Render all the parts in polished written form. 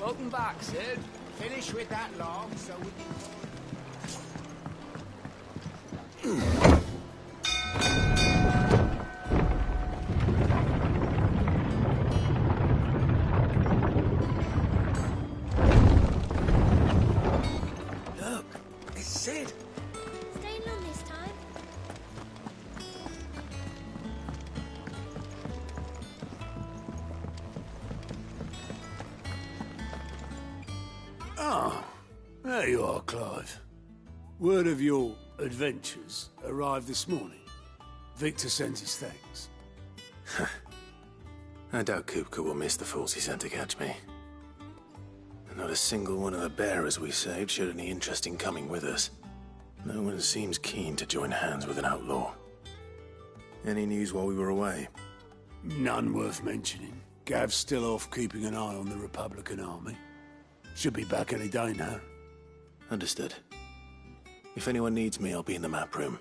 Welcome back, Sid. Finish with that log so we can... Look, it's Sid. Staying long this time? Oh, there you are, Clive. Word of your adventures arrived this morning. Victor sends his thanks. I doubt Kupka will miss the fools he sent to catch me. And not a single one of the bearers we saved showed any interest in coming with us. No one seems keen to join hands with an outlaw. Any news while we were away? None worth mentioning. Gav's still off keeping an eye on the Republican army. Should be back any day now. Understood. If anyone needs me, I'll be in the map room.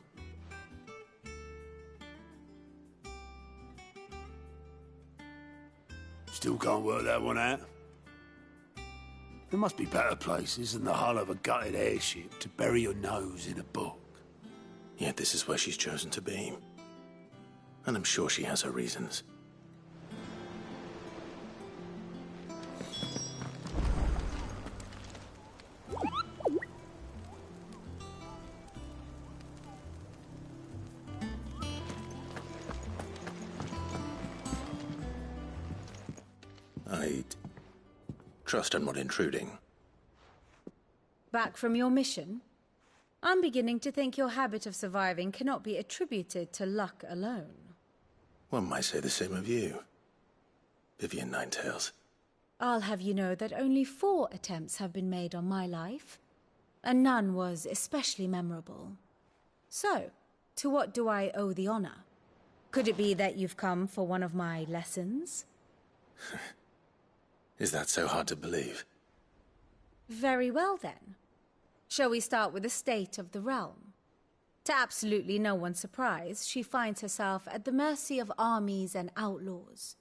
Still can't work that one out. There must be better places than the hull of a gutted airship to bury your nose in a book. Yet this is where she's chosen to be. And I'm sure she has her reasons. I'd trust I'm not intruding. Back from your mission? I'm beginning to think your habit of surviving cannot be attributed to luck alone. One might say the same of you, Vivian Ninetails. I'll have you know that only 4 attempts have been made on my life, and none was especially memorable. So, to what do I owe the honor? Could it be that you've come for one of my lessons? Is that so hard to believe? Very well then. Shall we start with the state of the realm? To absolutely no one's surprise, she finds herself at the mercy of armies and outlaws.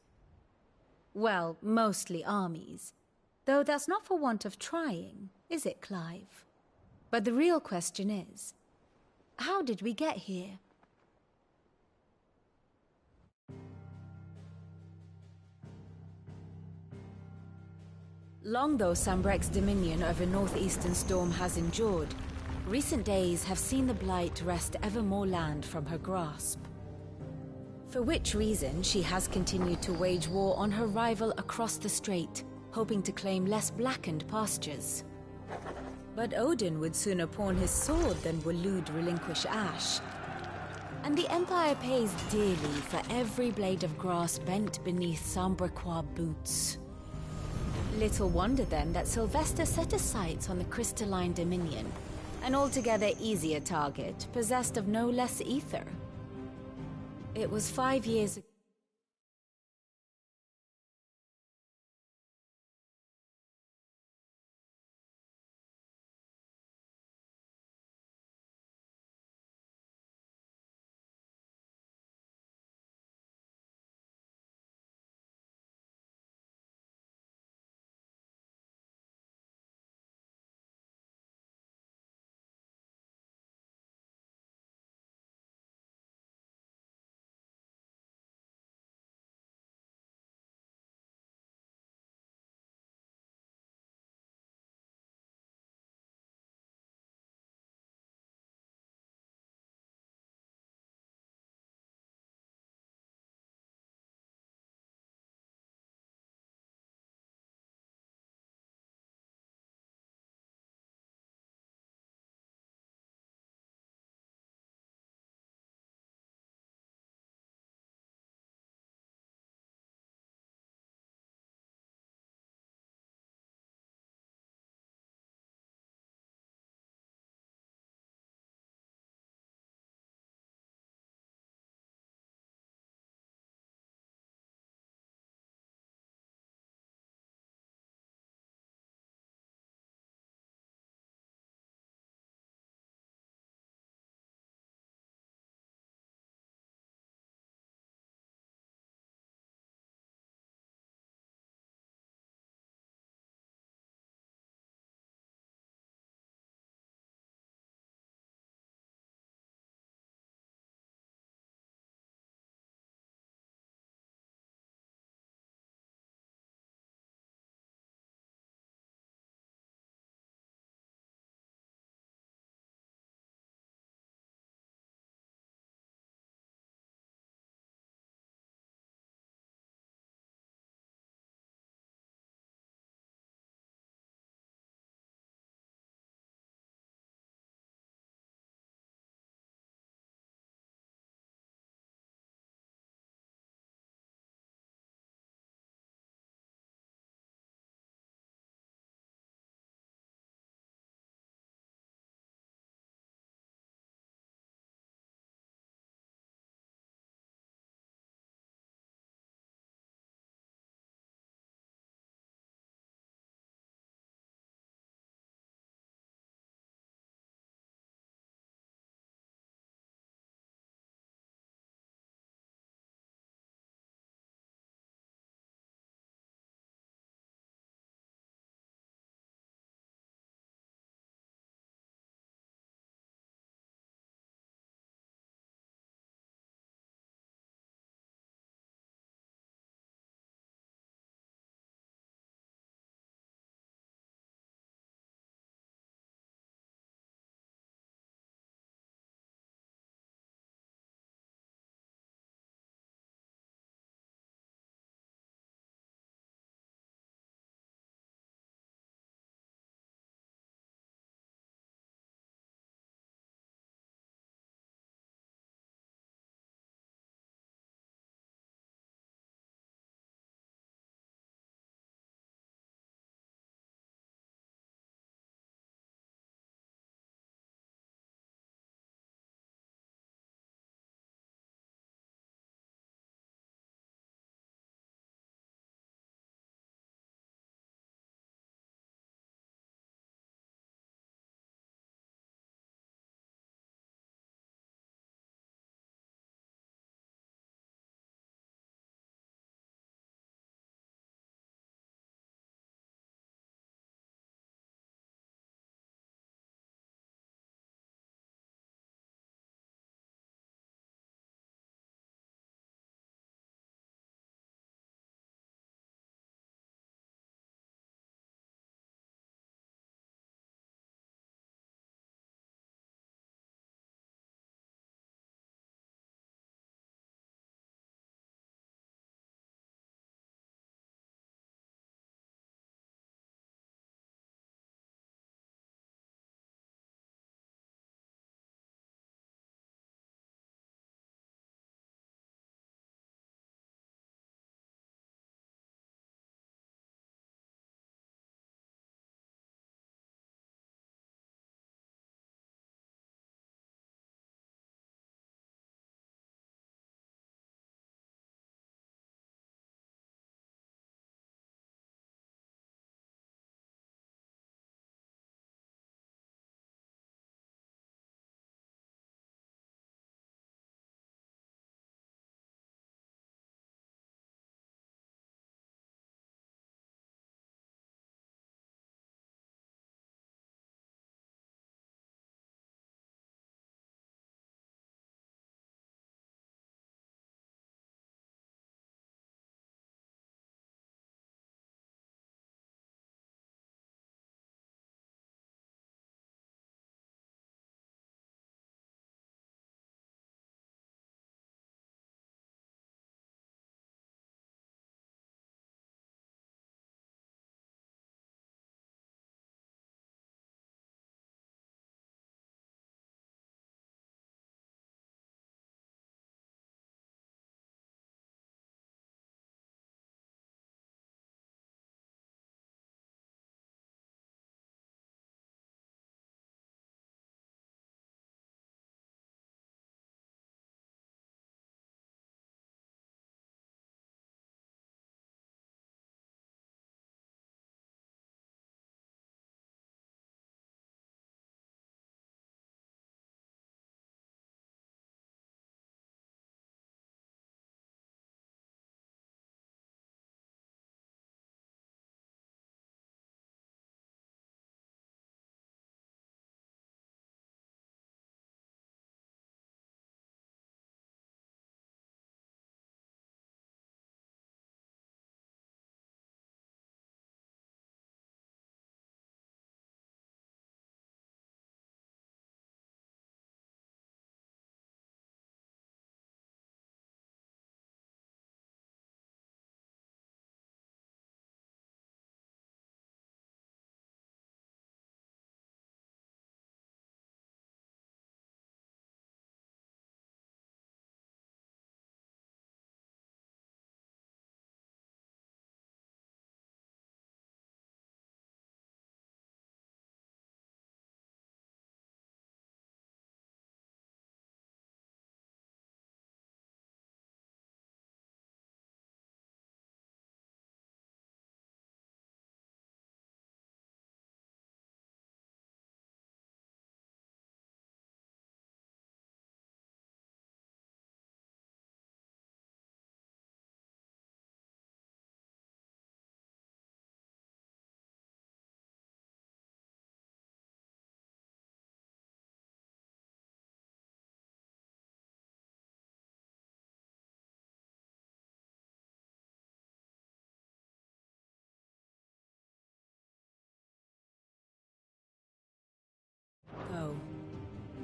Well, mostly armies. Though that's not for want of trying, is it, Clive? But the real question is, how did we get here? Long though Sambrek's dominion over northeastern Storm has endured, recent days have seen the Blight wrest ever more land from her grasp. For which reason she has continued to wage war on her rival across the strait, hoping to claim less blackened pastures. But Odin would sooner pawn his sword than Waloed relinquish Ash. And the Empire pays dearly for every blade of grass bent beneath Sambrequois boots. Little wonder then that Sylvester set his sights on the Crystalline Dominion, an altogether easier target, possessed of no less ether. It was 5 years ago.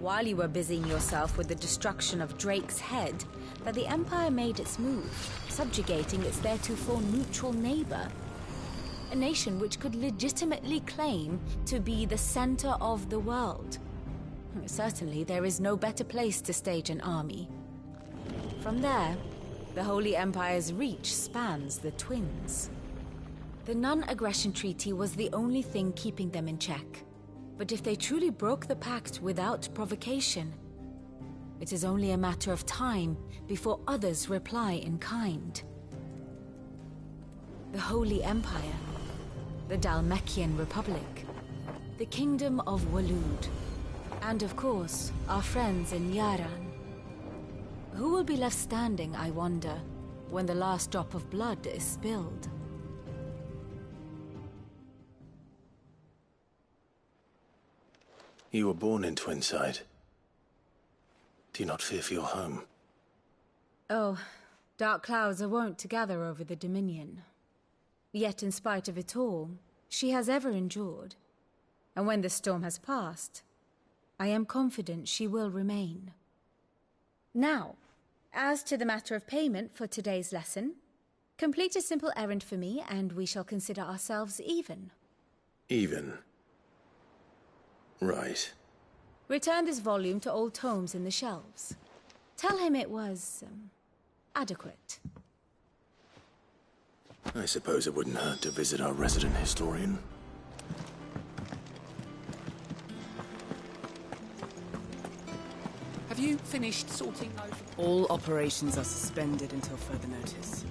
while you were busying yourself with the destruction of Drake's head, that the Empire made its move, subjugating its theretofore neutral neighbor. A nation which could legitimately claim to be the center of the world. Certainly, there is no better place to stage an army. From there, the Holy Empire's reach spans the Twins. The non-aggression treaty was the only thing keeping them in check. But if they truly broke the pact without provocation, it is only a matter of time before others reply in kind. The Holy Empire, the Dhalmekian Republic, the Kingdom of Waloed, and of course, our friends in Yaran. Who will be left standing, I wonder, when the last drop of blood is spilled? You were born in Twinside. Do you not fear for your home? Oh, dark clouds are wont to gather over the Dominion. Yet in spite of it all, she has ever endured. And when the storm has passed, I am confident she will remain. Now, as to the matter of payment for today's lesson, complete a simple errand for me and we shall consider ourselves even. Even? Right. Return this volume to old tomes in the shelves. Tell him it was, adequate. I suppose it wouldn't hurt to visit our resident historian. Have you finished sorting those? All operations are suspended until further notice.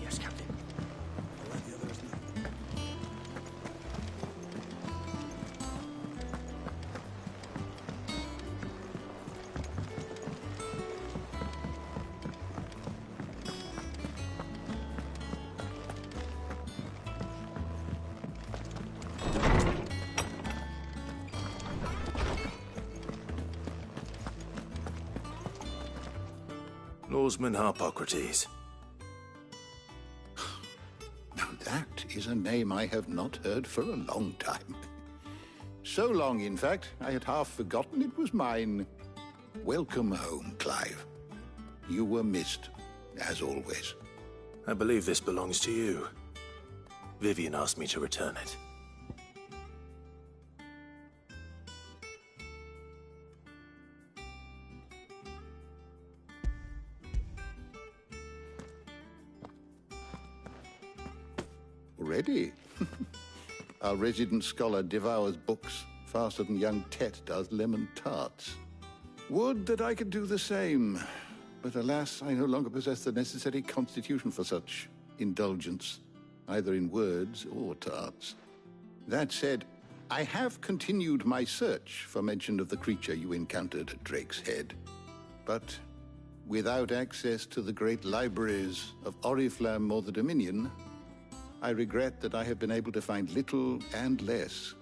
Yes, Captain. I'll let the others know. Lawsman Harpocrates. Now that is a name I have not heard for a long time. So long, in fact, I had half forgotten it was mine. Welcome home, Clive. You were missed, as always. I believe this belongs to you. Vivian asked me to return it. Already? Our resident scholar devours books faster than young Tet does lemon tarts. Would that I could do the same. But alas, I no longer possess the necessary constitution for such indulgence, either in words or tarts. That said, I have continued my search for mention of the creature you encountered at Drake's Head. But without access to the great libraries of Oriflamme or the Dominion, I regret that I have been able to find little and less.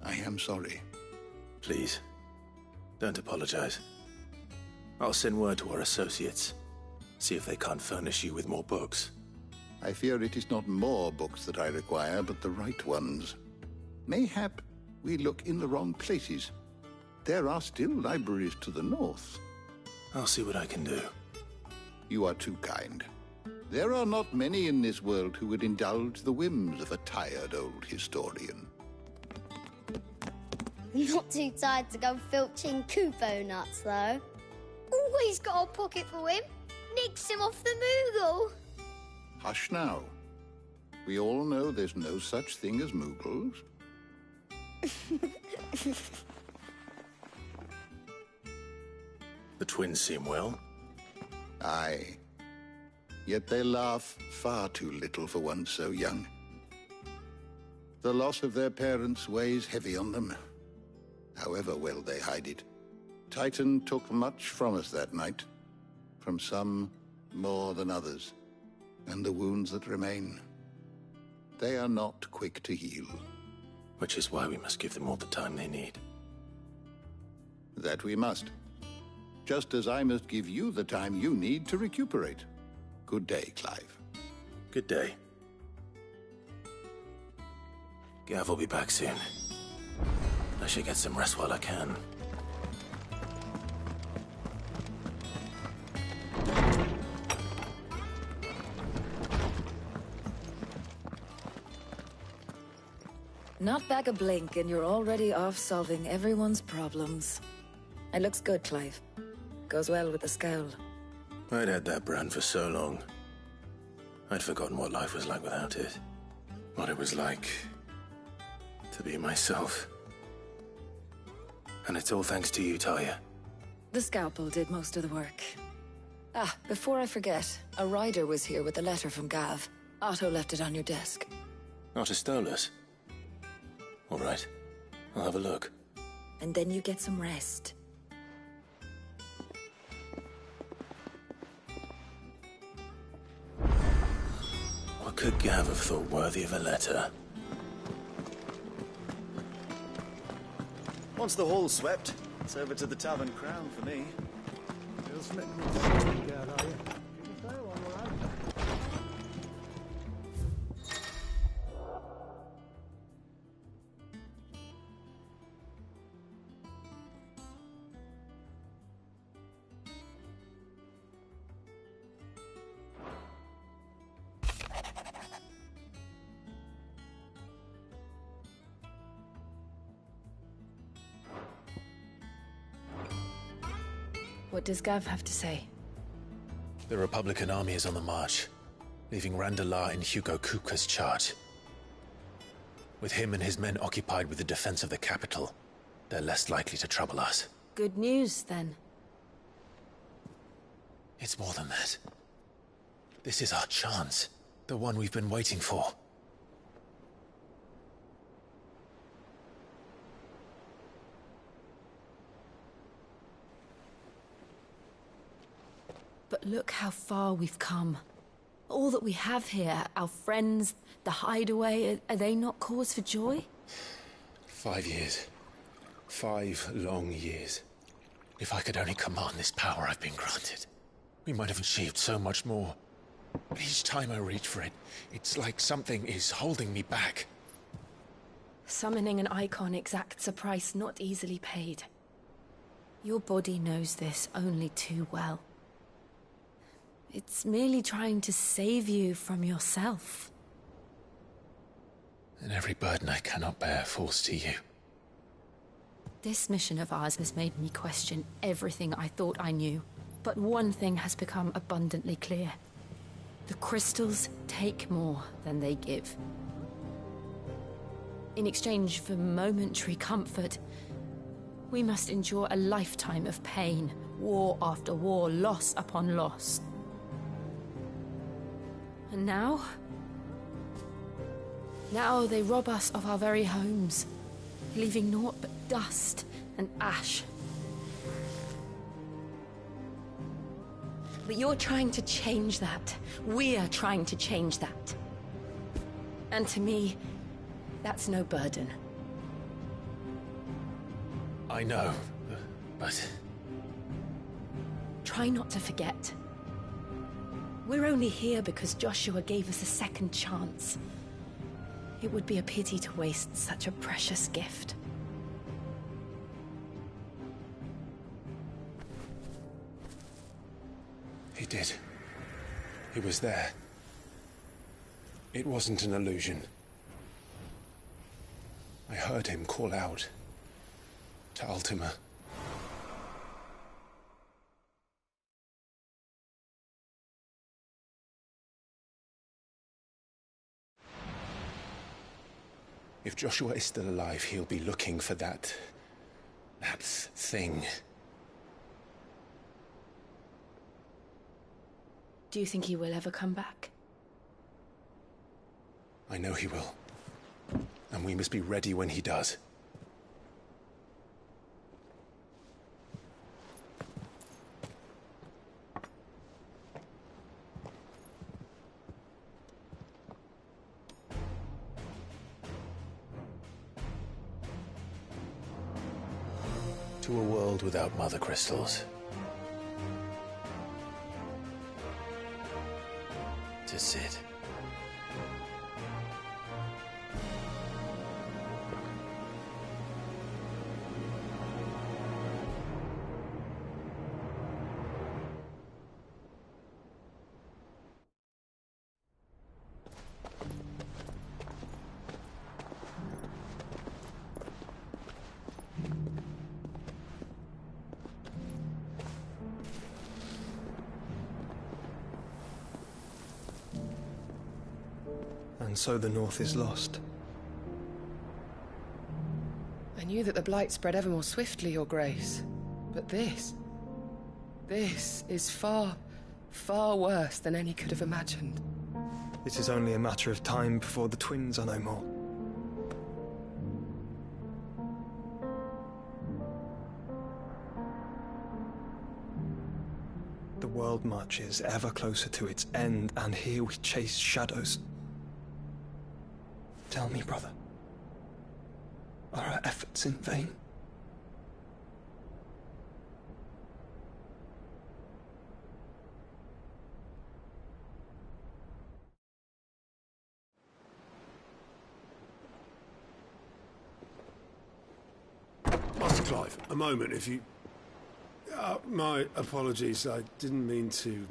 I am sorry. Please, don't apologize. I'll send word to our associates. See if they can't furnish you with more books. I fear it is not more books that I require, but the right ones. Mayhap we look in the wrong places. There are still libraries to the north. I'll see what I can do. You are too kind. There are not many in this world who would indulge the whims of a tired old historian. Not too tired to go filching Kupo nuts, though. Always got a pocket for him. Nicks him off the Moogle. Hush now. We all know there's no such thing as Moogles. The twins seem well. Aye. Yet they laugh far too little for one so young. The loss of their parents weighs heavy on them, however well they hide it. Titan took much from us that night, from some more than others, and the wounds that remain, they are not quick to heal. Which is why we must give them all the time they need. That we must. Just as I must give you the time you need to recuperate. Good day, Clive. Good day. Gav will be back soon. I should get some rest while I can. Not back a blink and you're already off solving everyone's problems. It looks good, Clive. Goes well with the scowl. I'd had that brand for so long. I'd forgotten what life was like without it. What it was like to be myself. And it's all thanks to you, Talia. The scalpel did most of the work. Ah, before I forget, a rider was here with a letter from Gav. Otto left it on your desk. Not a Stolas. All right, I'll have a look. And then you get some rest. What could Gav have thought worthy of a letter? Once the hall's swept, it's over to the Tavern Crown for me. What does Gav have to say? The Republican army is on the march, leaving Randalar in Hugo Kupka's charge. With him and his men occupied with the defense of the capital, they're less likely to trouble us. Good news, then. It's more than that. This is our chance. The one we've been waiting for. But look how far we've come. All that we have here, our friends, the hideaway, are they not cause for joy? 5 years. 5 long years. If I could only command this power I've been granted, we might have achieved so much more. But each time I reach for it, it's like something is holding me back. Summoning an icon exacts a price not easily paid. Your body knows this only too well. It's merely trying to save you from yourself. And every burden I cannot bear falls to you. This mission of ours has made me question everything I thought I knew. But one thing has become abundantly clear. The crystals take more than they give. In exchange for momentary comfort, we must endure a lifetime of pain, war after war, loss upon loss. And now? Now they rob us of our very homes, leaving naught but dust and ash. But you're trying to change that. We're trying to change that. And to me, that's no burden. I know, but... Try not to forget. We're only here because Joshua gave us a second chance. It would be a pity to waste such a precious gift. He did. He was there. It wasn't an illusion. I heard him call out to Ultima. If Joshua is still alive, he'll be looking for that thing. Do you think he will ever come back? I know he will. And we must be ready when he does. To a world without mother crystals. To Cid. And so the North is lost. I knew that the Blight spread ever more swiftly, Your Grace. But this is far, far worse than any could have imagined. It is only a matter of time before the twins are no more. The world marches ever closer to its end, and here we chase shadows. Tell me, brother, are our efforts in vain? Master Clive, a moment, if you... my apologies, I didn't mean to...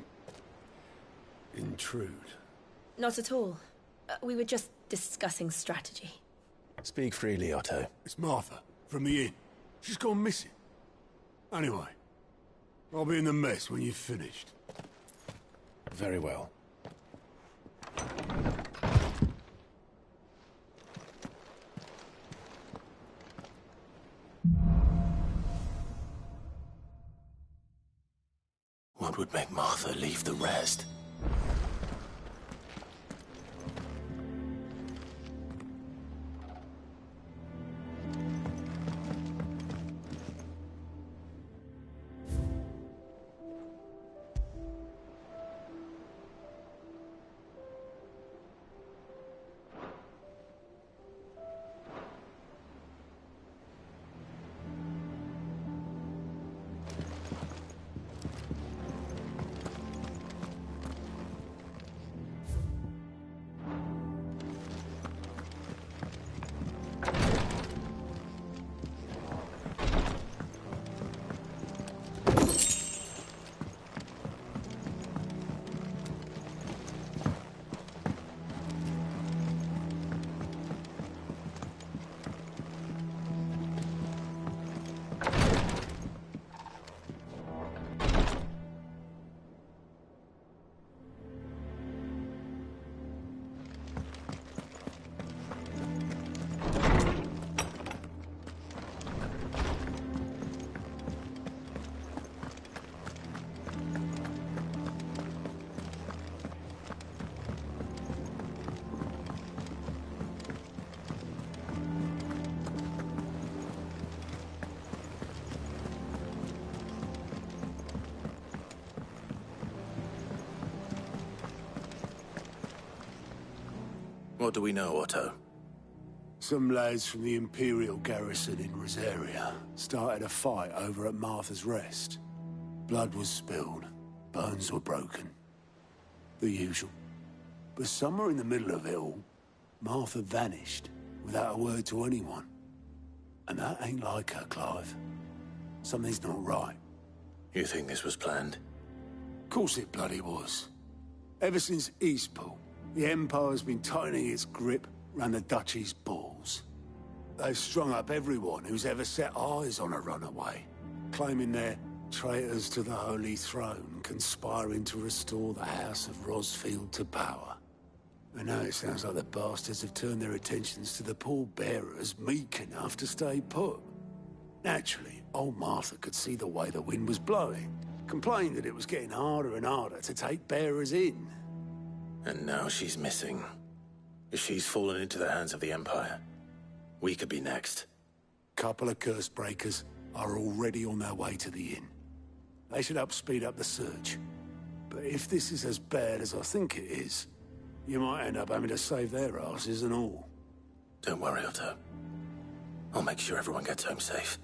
intrude. Not at all. We were just discussing strategy. Speak freely, Otto. It's Martha, from the inn. She's gone missing. Anyway, I'll be in the mess when you've finished. Very well. What would make Martha leave the rest? What do we know, Otto? Some lads from the Imperial garrison in Rosaria started a fight over at Martha's Rest. Blood was spilled, bones were broken. The usual. But somewhere in the middle of it all, Martha vanished without a word to anyone. And that ain't like her, Clive. Something's not right. You think this was planned? Of course it bloody was. Ever since Eastpool, the Empire's been tightening its grip round the Duchy's balls. They've strung up everyone who's ever set eyes on a runaway, claiming they're traitors to the Holy Throne, conspiring to restore the House of Rosfield to power. And now it sounds like the bastards have turned their attentions to the pallbearers meek enough to stay put. Naturally, old Martha could see the way the wind was blowing, complained that it was getting harder and harder to take bearers in. And now she's missing. If she's fallen into the hands of the Empire, we could be next. Couple of curse breakers are already on their way to the inn. They should help speed up the search. But if this is as bad as I think it is, you might end up having to save their asses and all. Don't worry, Otto. I'll make sure everyone gets home safe.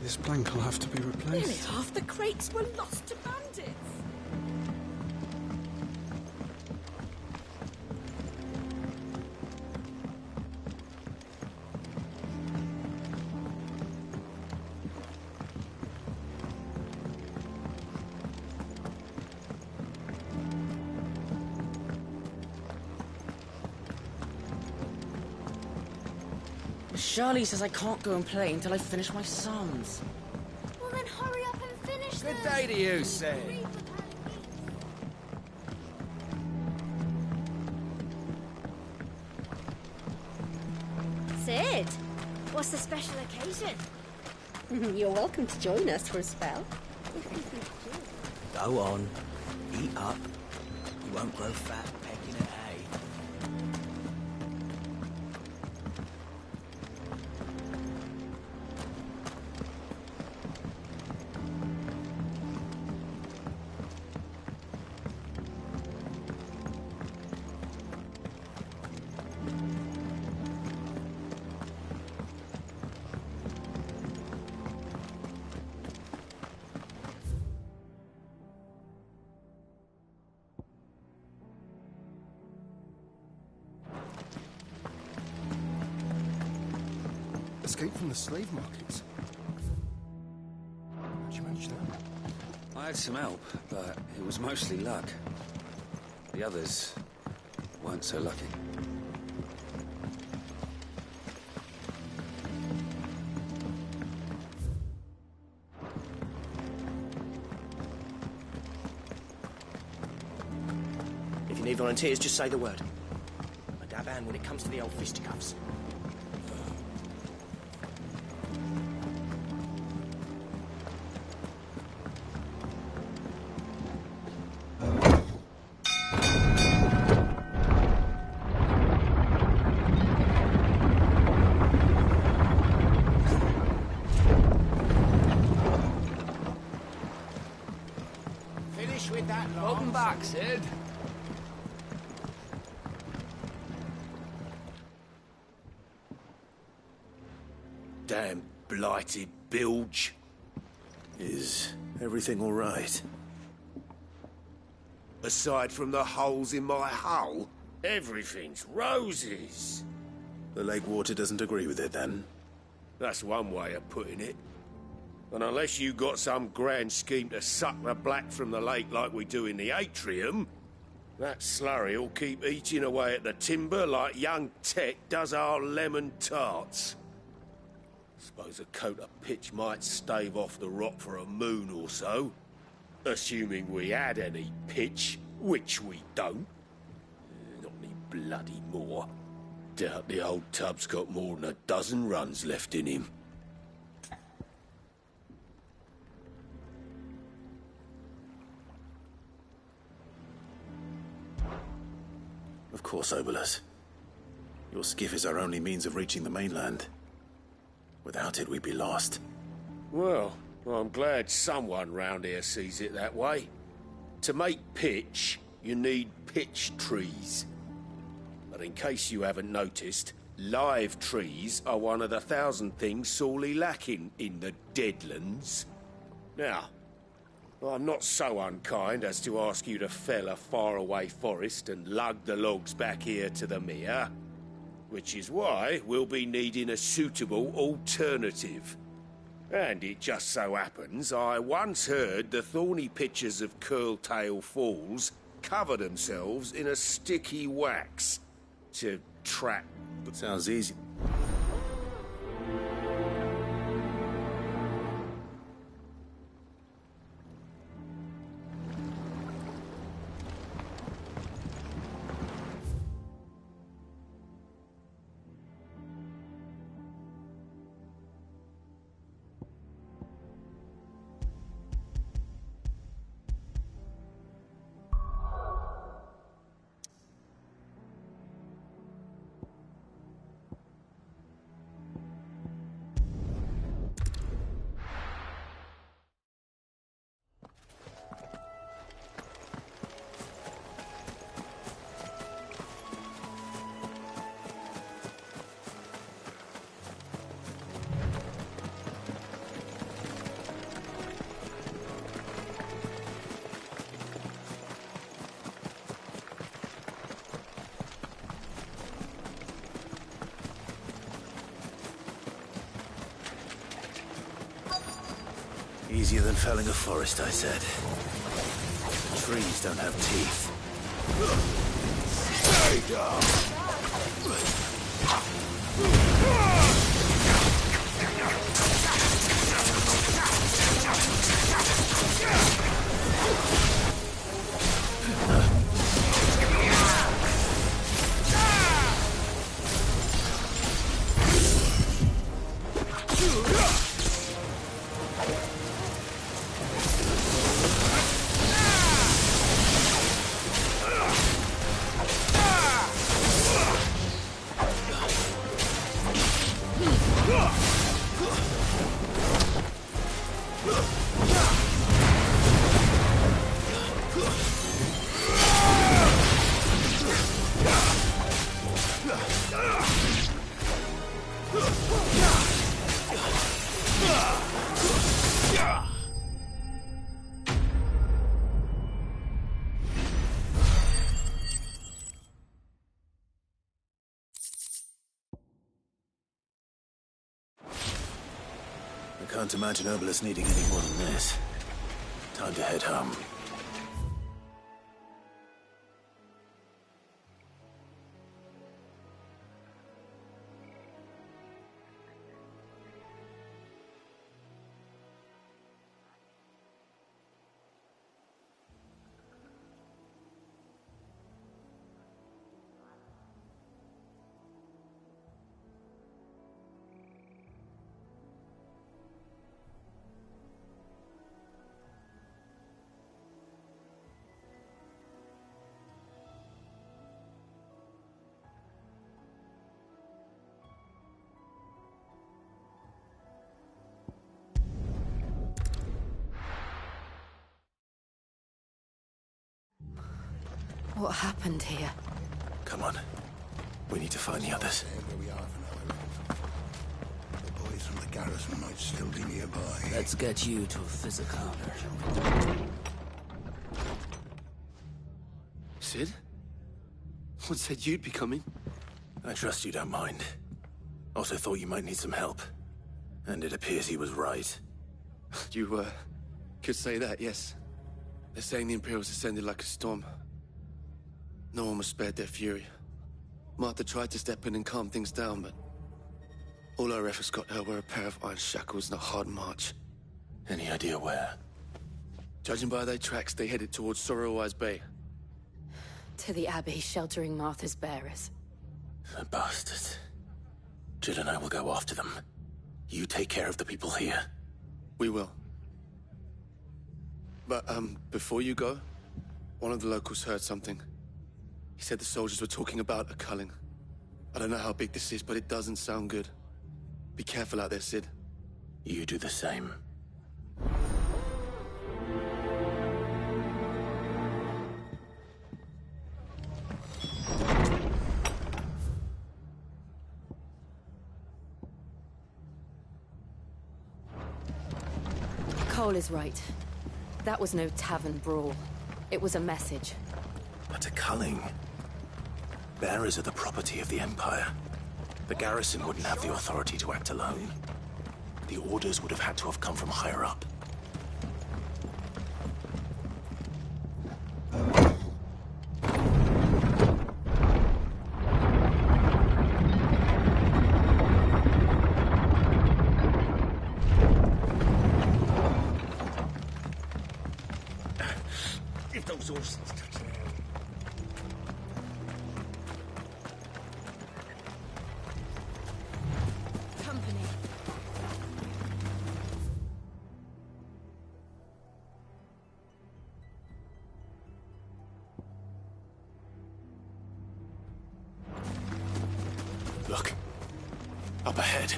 This plank will have to be replaced. Nearly half the crates were lost to bandits. Charlie says I can't go and play until I finish my psalms. Well, then hurry up and finish Good them. day to you, Sid. Sid, what's the special occasion? You're welcome to join us for a spell. Go on. Eat up. You won't grow fat pecking at hay. Escape from the slave markets. How'd you manage that? I had some help, but it was mostly luck. The others weren't so lucky. If you need volunteers, just say the word. I dab hand when it comes to the old fisticuffs. Finish with that, Lance. Welcome back, Sid. Damn blighted bilge. Is everything all right? Aside from the holes in my hull, everything's roses. The lake water doesn't agree with it, then? That's one way of putting it. And unless you got some grand scheme to suck the black from the lake like we do in the atrium, that slurry'll keep eating away at the timber like young Tet does our lemon tarts. Suppose a coat of pitch might stave off the rot for a moon or so. Assuming we had any pitch, which we don't. Not any bloody more. Doubt the old tub's got more than a dozen runs left in him. Of course, Obolus. Your skiff is our only means of reaching the mainland. Without it, we'd be lost. Well, I'm glad someone round here sees it that way. To make pitch, you need pitch trees. But in case you haven't noticed, live trees are one of the 1,000 things sorely lacking in the Deadlands. Now, I'm not so unkind as to ask you to fell a faraway forest and lug the logs back here to the mere, which is why we'll be needing a suitable alternative. And it just so happens I once heard the thorny pitchers of Curltail Falls cover themselves in a sticky wax to trap... Sounds easy. Easier than felling a forest, I said. Trees don't have teeth. Stay down! I can't imagine Obelisk needing any more than this. Time to head home. What happened here? Come on. We need to find the others. Where we are for now. The boys from the garrison might still be nearby. Let's get you to a physical. Sid? What said you'd be coming? I trust you don't mind. Also thought you might need some help. And it appears he was right. You, could say that, yes. They're saying the Imperials descended like a storm. No one was spared their fury. Martha tried to step in and calm things down, but all our efforts got her were a pair of iron shackles and a hard march. Any idea where? Judging by their tracks, they headed towards Sorrowwise Bay. To the Abbey, sheltering Martha's bearers. The bastards. Jill and I will go after them. You take care of the people here. We will. But, before you go, one of the locals heard something. He said the soldiers were talking about a culling. I don't know how big this is, but it doesn't sound good. Be careful out there, Sid. You do the same. Cole is right. That was no tavern brawl. It was a message. But a culling? Bearers are the property of the Empire. The garrison wouldn't have the authority to act alone. The orders would have had to have come from higher up. If those horses touch the Company. Look. Up ahead.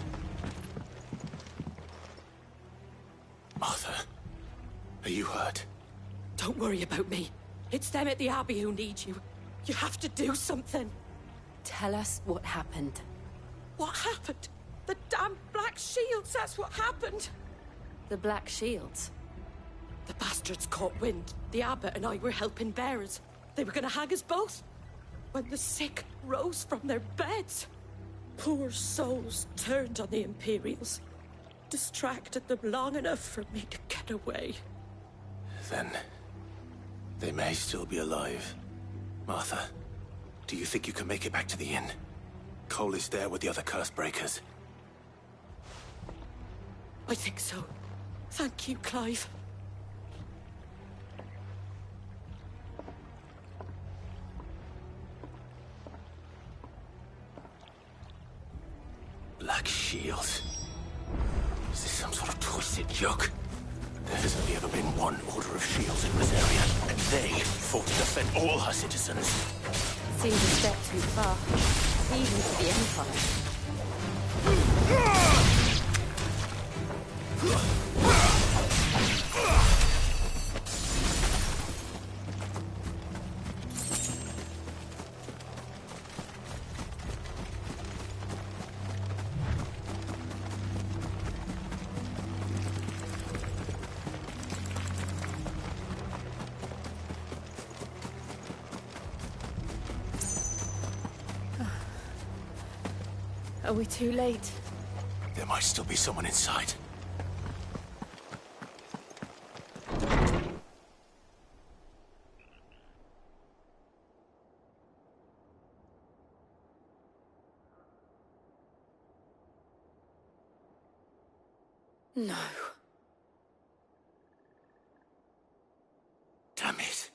Martha. Are you hurt? Don't worry about me. It's them at the Abbey who need you. You have to do something. Tell us what happened. What happened? The damn Black Shields, that's what happened. The Black Shields? The bastards caught wind. The Abbot and I were helping bearers. They were gonna hang us both. When the sick rose from their beds, poor souls turned on the Imperials. distracted them long enough for me to get away. Then they may still be alive. Martha, do you think you can make it back to the inn? Cole is there with the other curse breakers. I think so. Thank you, Clive. Black Shields. Is this some sort of twisted joke? There has only ever been one Order of Shields in this area, and they fought to defend all her citizens. Seems a step too far, even for the Are we too late? There might still be someone inside. No. Damn it.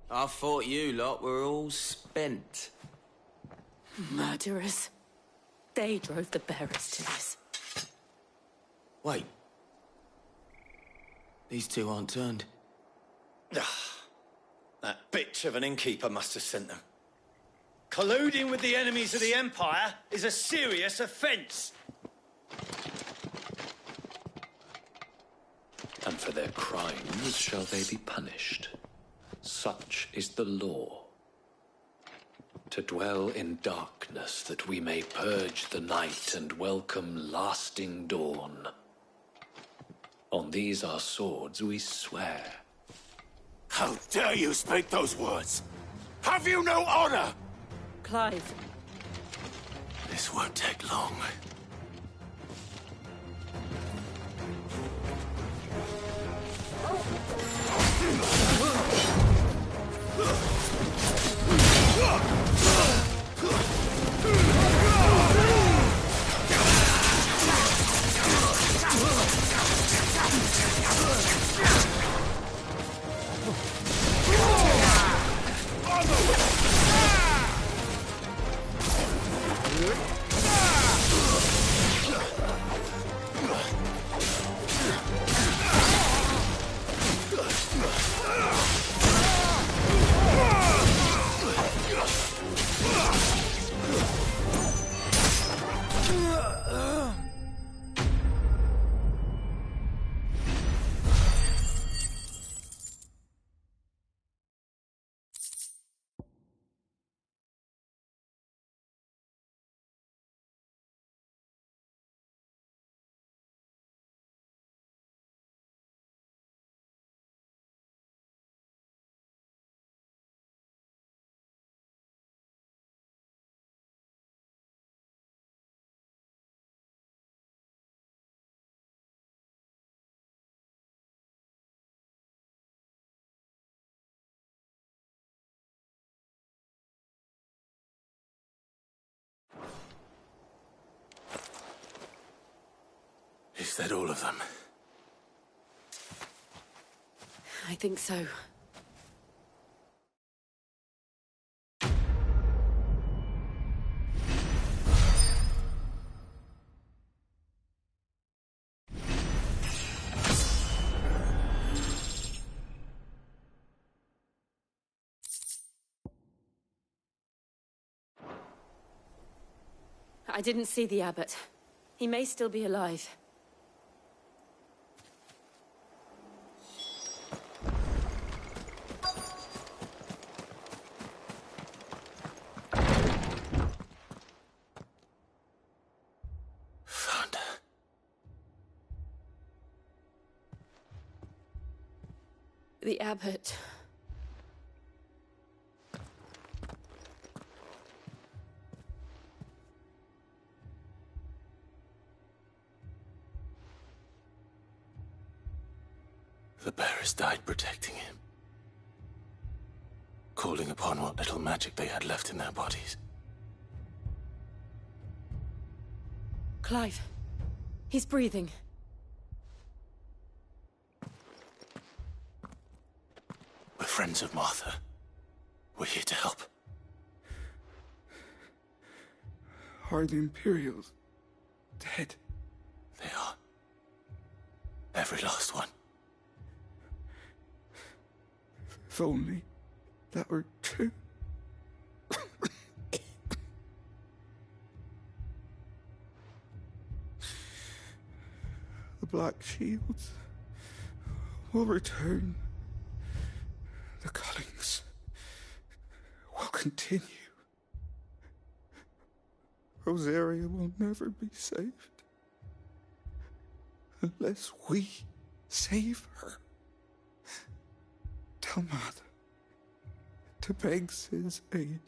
I thought you lot were all spent. Murderers. They drove the bearers to this. Wait. These two aren't turned. That bitch of an innkeeper must have sent them. Colluding with the enemies of the Empire is a serious offence. And for their crimes shall they be punished. Such is the law. To dwell in darkness that we may purge the night and welcome lasting dawn. On these our swords we swear. How dare you speak those words? Have you no honor? Clive. This won't take long. Is that all of them? I think so. I didn't see the abbot. He may still be alive. The abbot. The bearers died protecting him. Calling upon what little magic they had left in their bodies. Clive. He's breathing. We're friends of Martha. We're here to help. Are the Imperials dead? They are. Every last one. If only that were true. The Black Shields will return. The Cullings will continue. Rosaria will never be saved unless we save her. Tell Mother to beg Sid's aid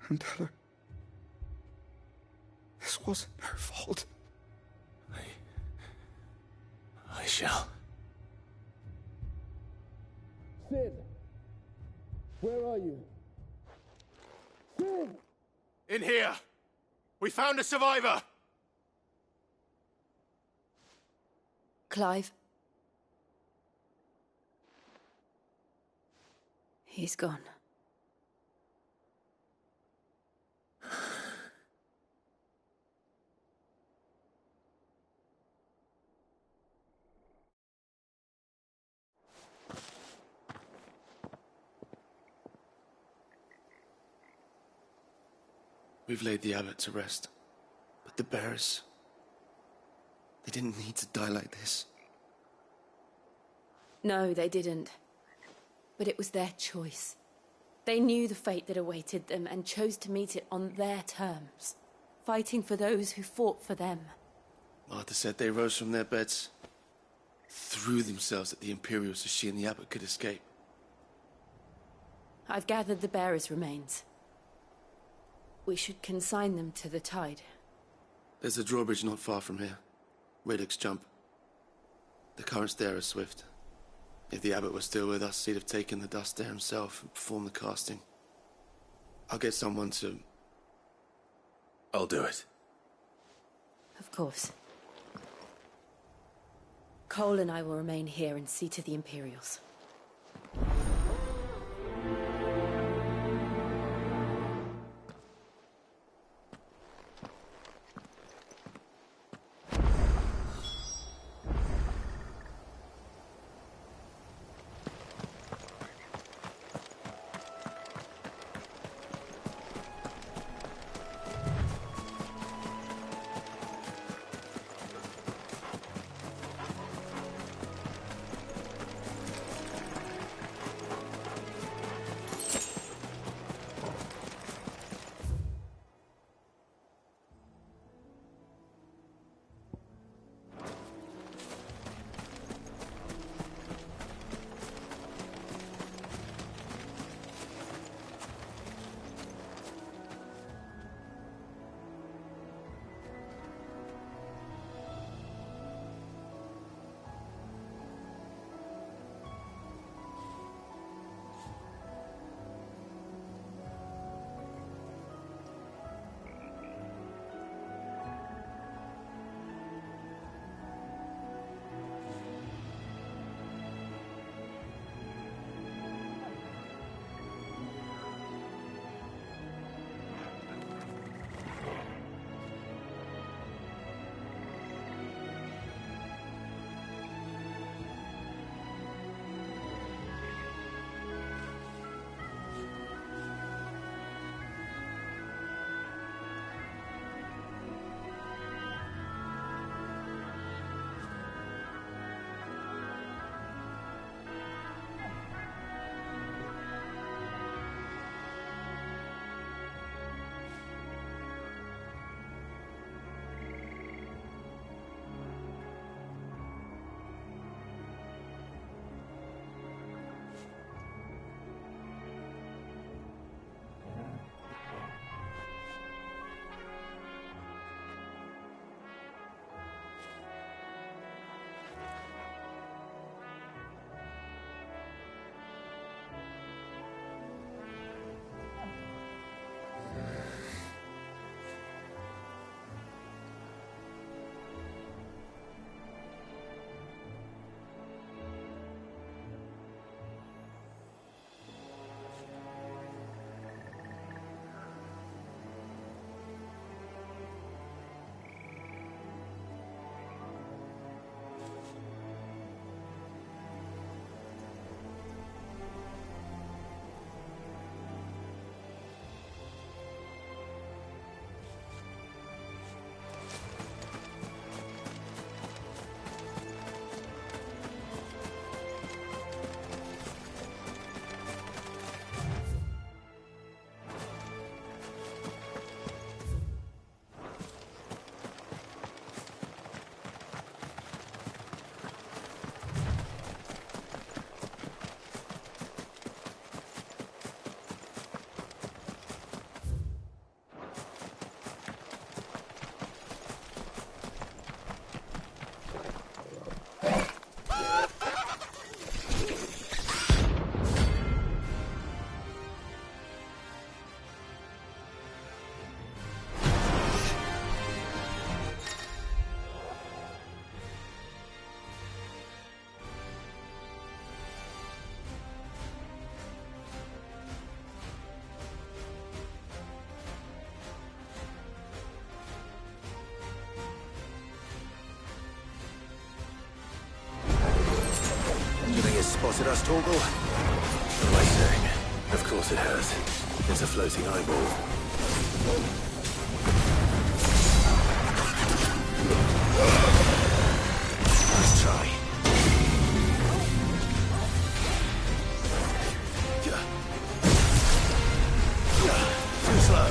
and tell her this wasn't her fault. I shall. Sid! Where are you? Sid! In here! We found a survivor! Clive. He's gone. We've laid the abbot to rest. But the bearers... they didn't need to die like this. No, they didn't. But it was their choice. They knew the fate that awaited them and chose to meet it on their terms, fighting for those who fought for them. Martha said they rose from their beds, threw themselves at the Imperials so she and the abbot could escape. I've gathered the bearers' remains. We should consign them to the tide. There's a drawbridge not far from here. Radix Jump. The currents there are swift. If the abbot was still with us, he'd have taken the dust there himself and performed the casting. I'll get someone to... I'll do it. Of course. Cole and I will remain here and see to the Imperials. spotted us, Torgal? What am I saying? Of course it has. It's a floating eyeball. Let's try. Too slow.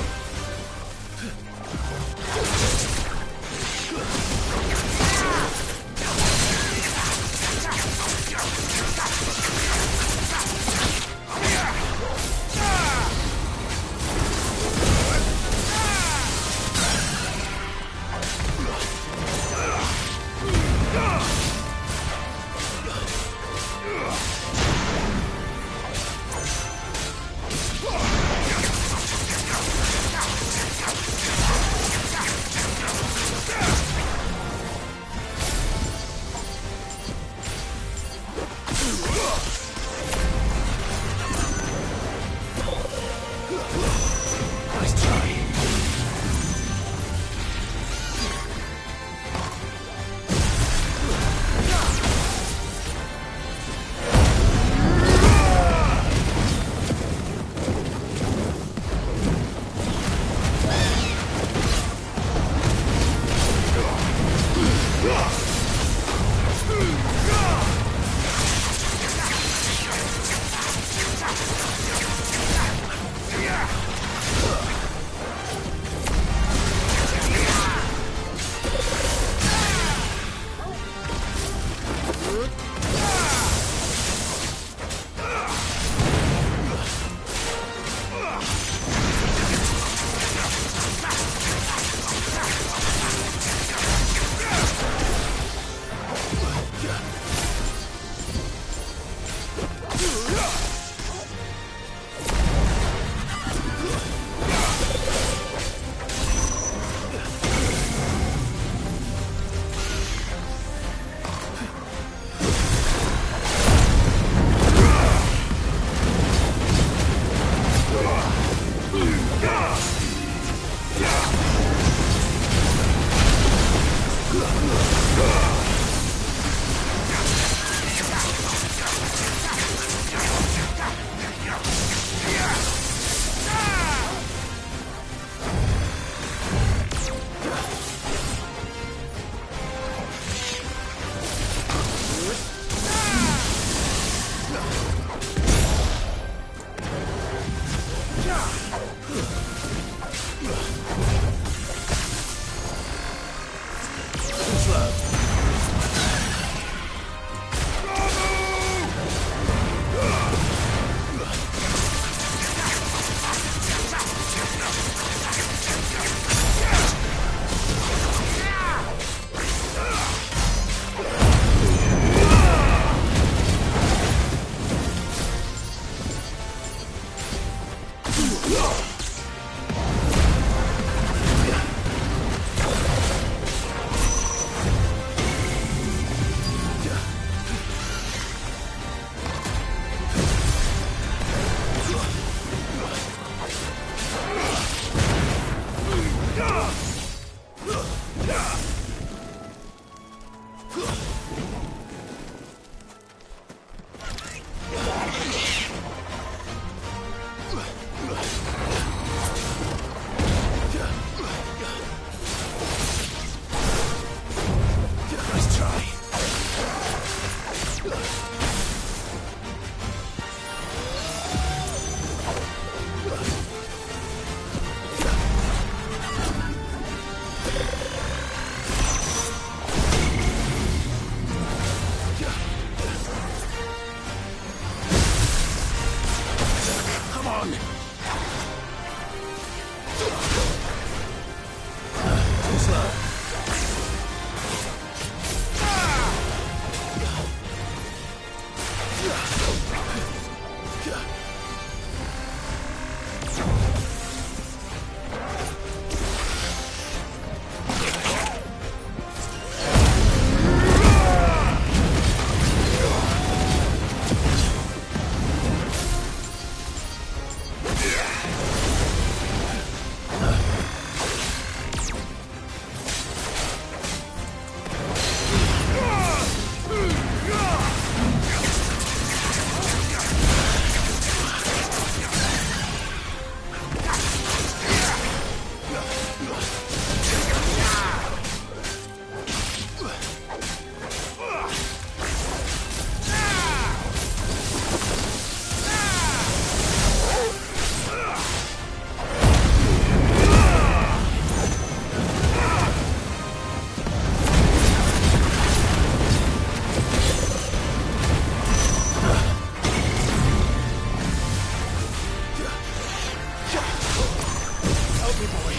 me, boy.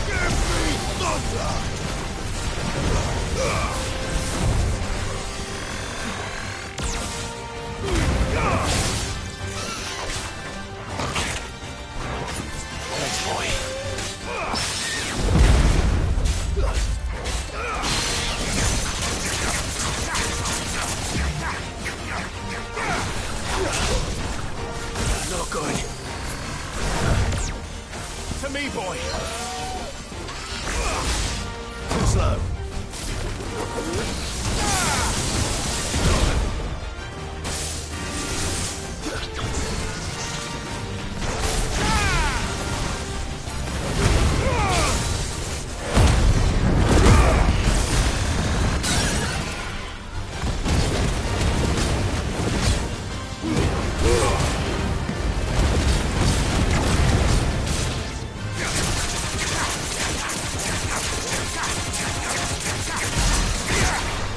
Give me thunder! Thanks, boy. Not good. To me, boy. Too slow.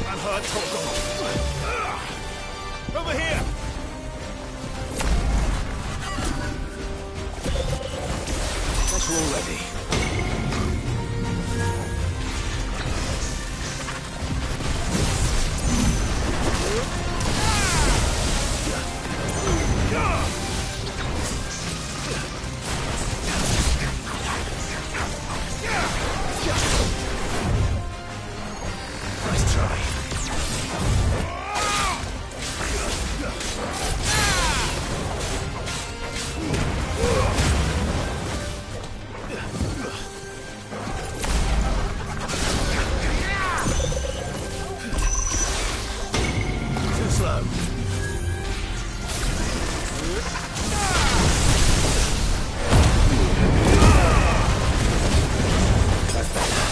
I'm hurt, Torgo. Over here! Guess we're all ready. Nice try. Too slow. That's better.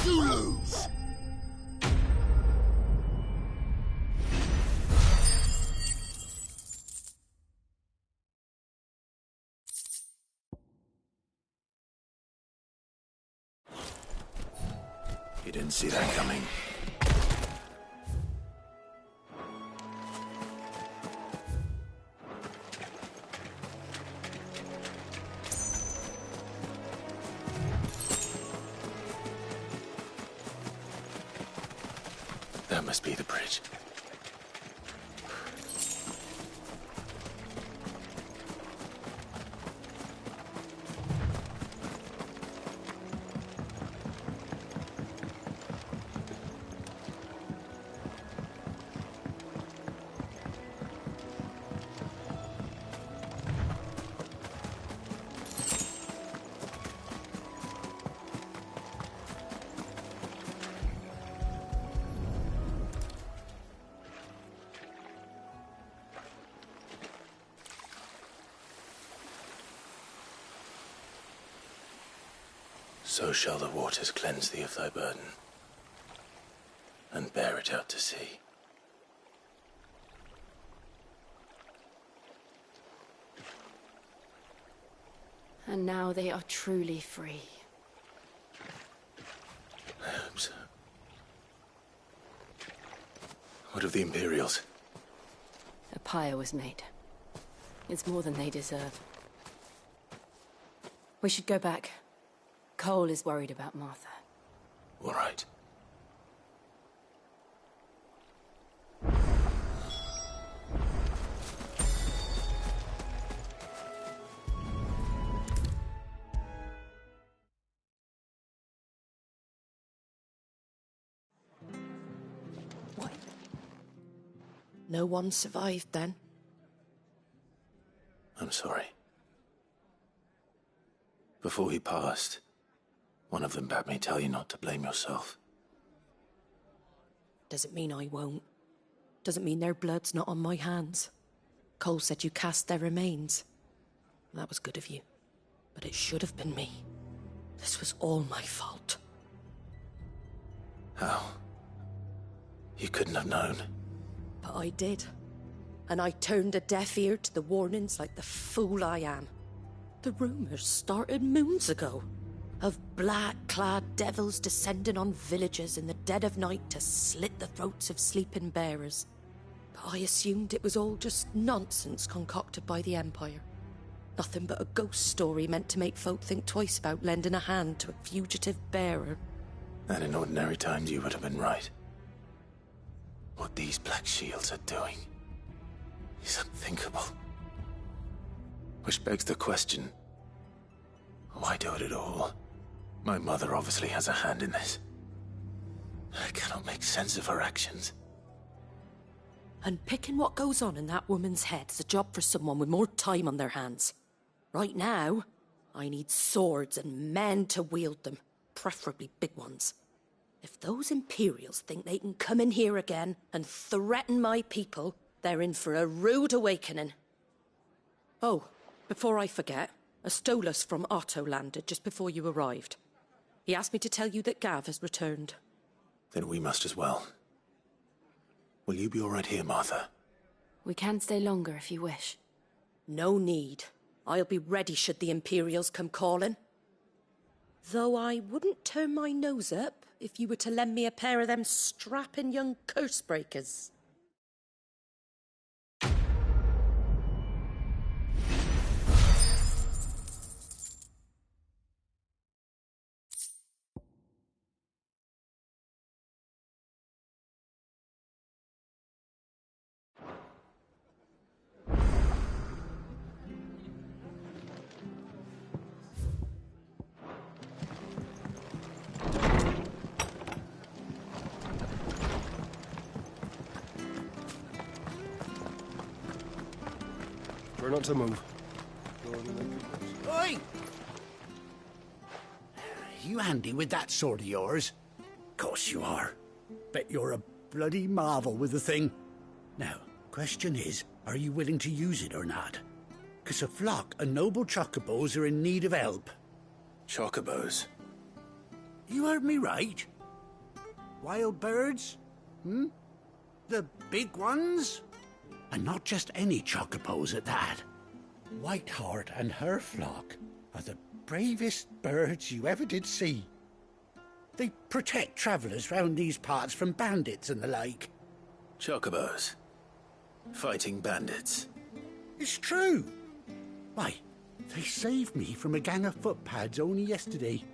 You lose. You didn't see that coming. That must be the bridge. So shall the waters cleanse thee of thy burden, and bear it out to sea. And now they are truly free. I hope so. What of the Imperials? A pyre was made. It's more than they deserve. We should go back. Cole is worried about Martha. All right. What? No one survived then? I'm sorry. Before he passed, one of them bade me tell you not to blame yourself. Doesn't mean I won't. Doesn't mean their blood's not on my hands. Cole said you cast their remains. That was good of you. But it should have been me. This was all my fault. How? You couldn't have known. But I did. And I turned a deaf ear to the warnings like the fool I am. The rumours started moons ago. Of black-clad devils descending on villages in the dead of night to slit the throats of sleeping bearers. But I assumed it was all just nonsense concocted by the Empire. Nothing but a ghost story meant to make folk think twice about lending a hand to a fugitive bearer. And in ordinary times you would have been right. What these Black Shields are doing is unthinkable. Which begs the question, why do it at all? My mother obviously has a hand in this. I cannot make sense of her actions. And picking what goes on in that woman's head is a job for someone with more time on their hands. Right now, I need swords and men to wield them, preferably big ones. If those Imperials think they can come in here again and threaten my people, they're in for a rude awakening. Oh, before I forget, a Stolas from Otto landed just before you arrived. He asked me to tell you that Gav has returned. Then we must as well. Will you be all right here, Martha? We can stay longer if you wish. No need. I'll be ready should the Imperials come calling. Though I wouldn't turn my nose up if you were to lend me a pair of them strapping young curse-breakers. We're not to move. Oi! You handy with that sword of yours? Course you are. Bet you're a bloody marvel with the thing. Now, question is, are you willing to use it or not? 'Cause a flock of noble chocobos are in need of help. Chocobos? You heard me right. Wild birds? The big ones? And not just any chocobos at that. Whiteheart and her flock are the bravest birds you ever did see. They protect travellers round these parts from bandits and the like. Chocobos? Fighting bandits? It's true. Why, they saved me from a gang of footpads only yesterday.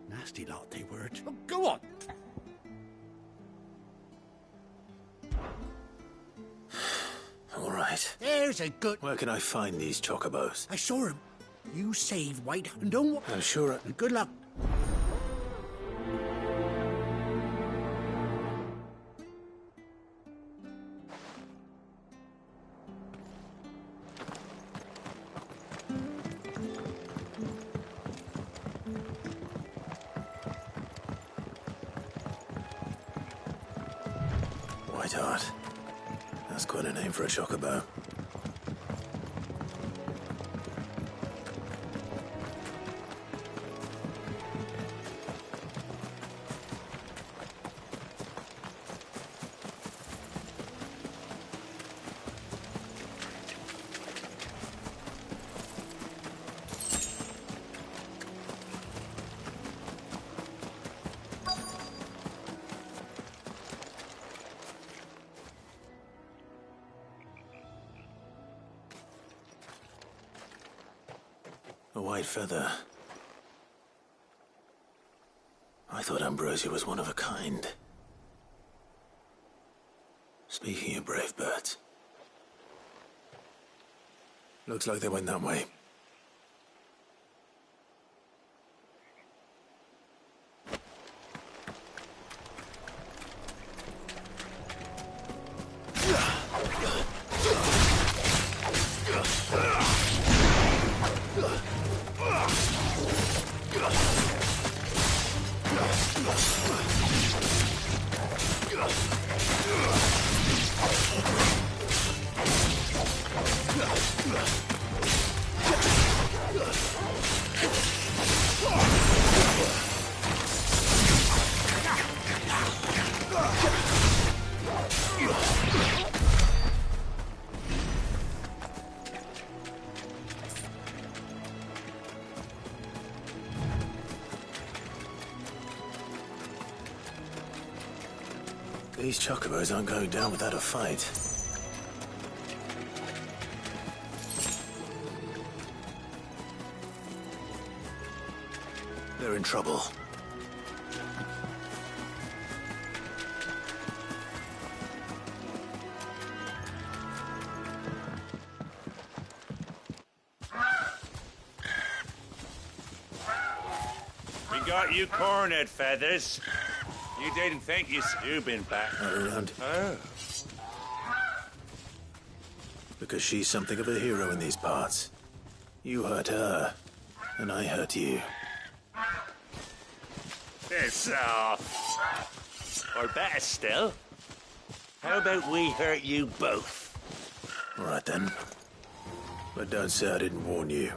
Nasty lot they were. Oh, go on. All right. There's a good... Where can I find these chocobos? I saw him. You save White and don't... I'm sure... And good luck. Whiteheart. That's quite a name for a chocobo. A white feather. I thought Ambrosia was one of a kind. Speaking of brave birds. Looks like they went that way. These chocobos aren't going down without a fight. They're in trouble. We got you cornered, Feathers. You didn't think you'd been back. Not around. Oh. Because she's something of a hero in these parts. You hurt her, and I hurt you. Piss off. Or better still, how about we hurt you both? All right then. But don't say I didn't warn you.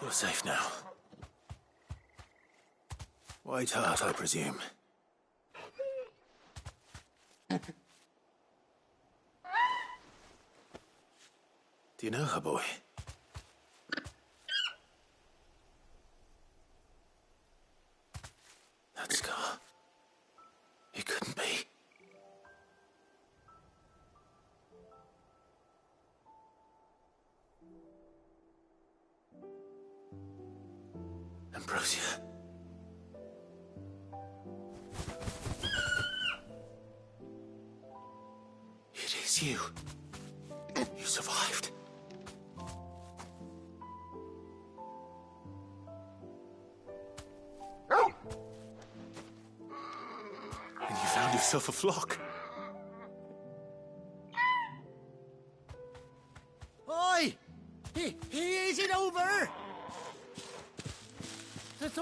You're safe now. White Hart, I presume. Do you know her, boy? That scar. It couldn't be. Ambrosia. It is you. You survived. And you found yourself a flock.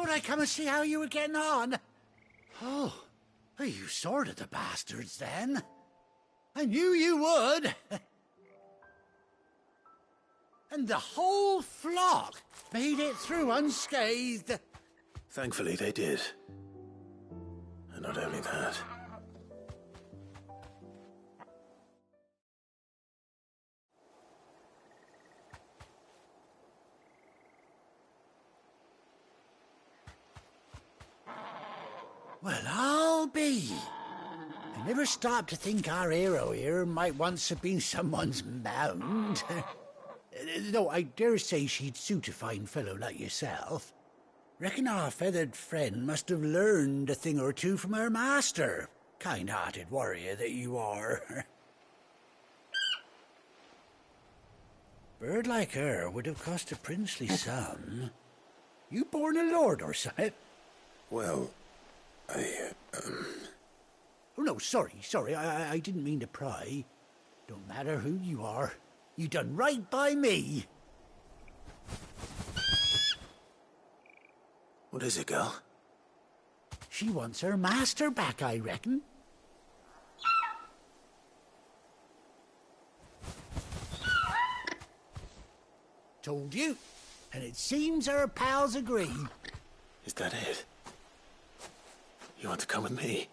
thought I'd come and see how you were getting on. Oh, you sorted the bastards then. I knew you would. And the whole flock made it through unscathed. Thankfully, they did. And not only that. Well, I'll be. I never stopped to think our hero here might once have been someone's mound. Though I dare say she'd suit a fine fellow like yourself. Reckon our feathered friend must have learned a thing or two from her master. Kind-hearted warrior that you are. Bird like her would have cost a princely sum. You born a lord or something? Well, Oh, no, sorry. I didn't mean to pry. Don't matter who you are. You done right by me. What is it, girl? She wants her master back, I reckon. Told you. And it seems her pals agree. Is that it? You want to come with me?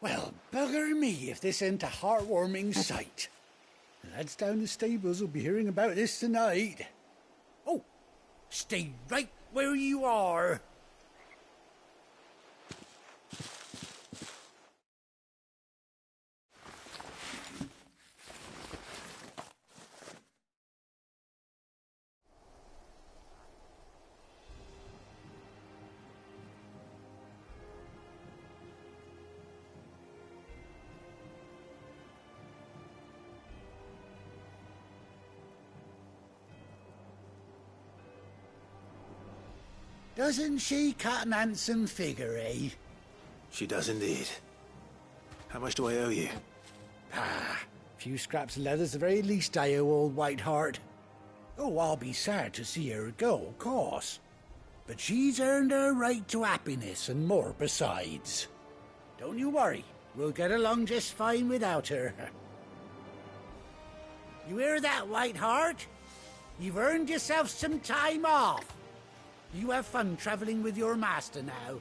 Well, bugger me if this ain't a heartwarming sight. The lads down the stables will be hearing about this tonight. Oh, stay right where you are. Doesn't she cut an handsome figure, eh? She does indeed. How much do I owe you? A few scraps of leather's the very least I owe old Whiteheart. Oh, I'll be sad to see her go, of course. But she's earned her right to happiness and more besides. Don't you worry, we'll get along just fine without her. You hear that, Whiteheart? You've earned yourself some time off. You have fun traveling with your master now.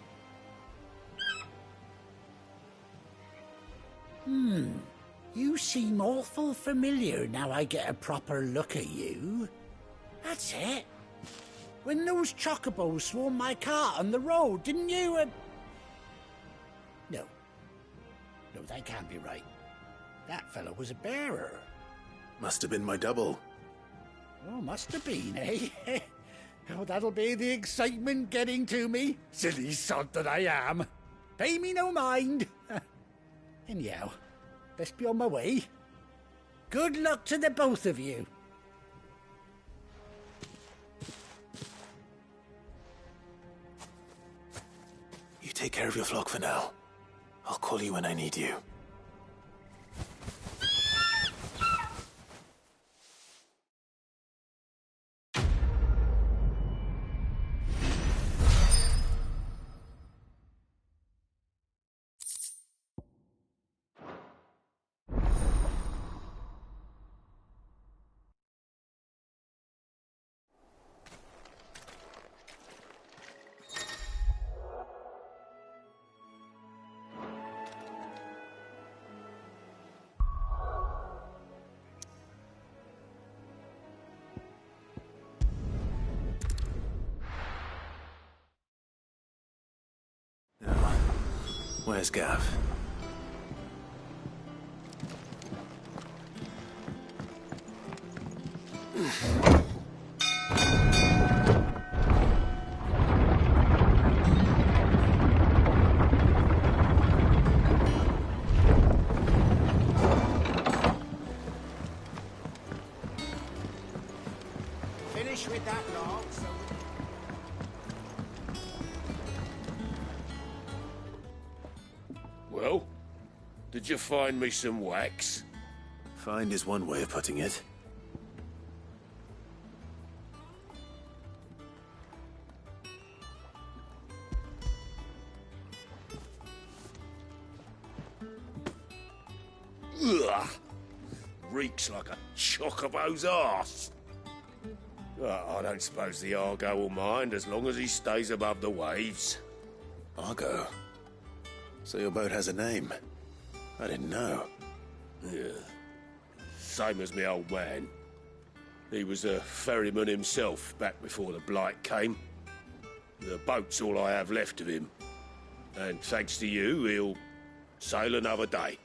You seem awful familiar now I get a proper look at you. That's it. When those chocobos swarmed my cart on the road, didn't you? No, that can't be right. That fellow was a bearer. Must have been my double. Oh, must have been, eh? Oh, that'll be the excitement getting to me. Silly sod that I am. Pay me no mind. Anyhow, best be on my way. Good luck to the both of you. You take care of your flock for now. I'll call you when I need you. Where's Gav? Finish with that log, so... Well, did you find me some wax? Find is one way of putting it. Ugh. Reeks like a chocobo's arse. I don't suppose the Argo will mind as long as he stays above the waves. Argo? So your boat has a name? I didn't know. Yeah. Same as me old man. He was a ferryman himself back before the Blight came. The boat's all I have left of him. And thanks to you, he'll sail another day.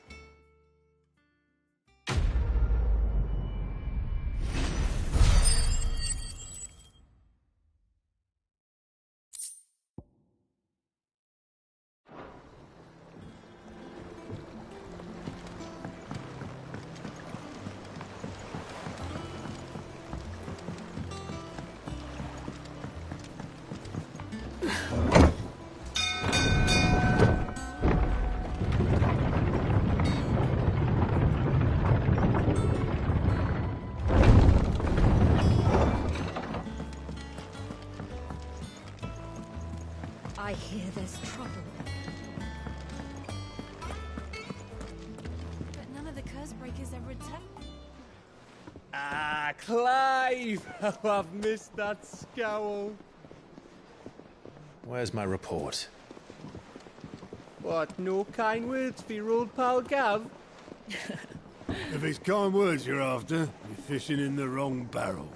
I hear there's trouble. But none of the curse breakers ever attacked. Ah, Clive! How I've missed that scowl. Where's my report? What, no kind words for your old pal Gav? If it's kind words you're after, you're fishing in the wrong barrel.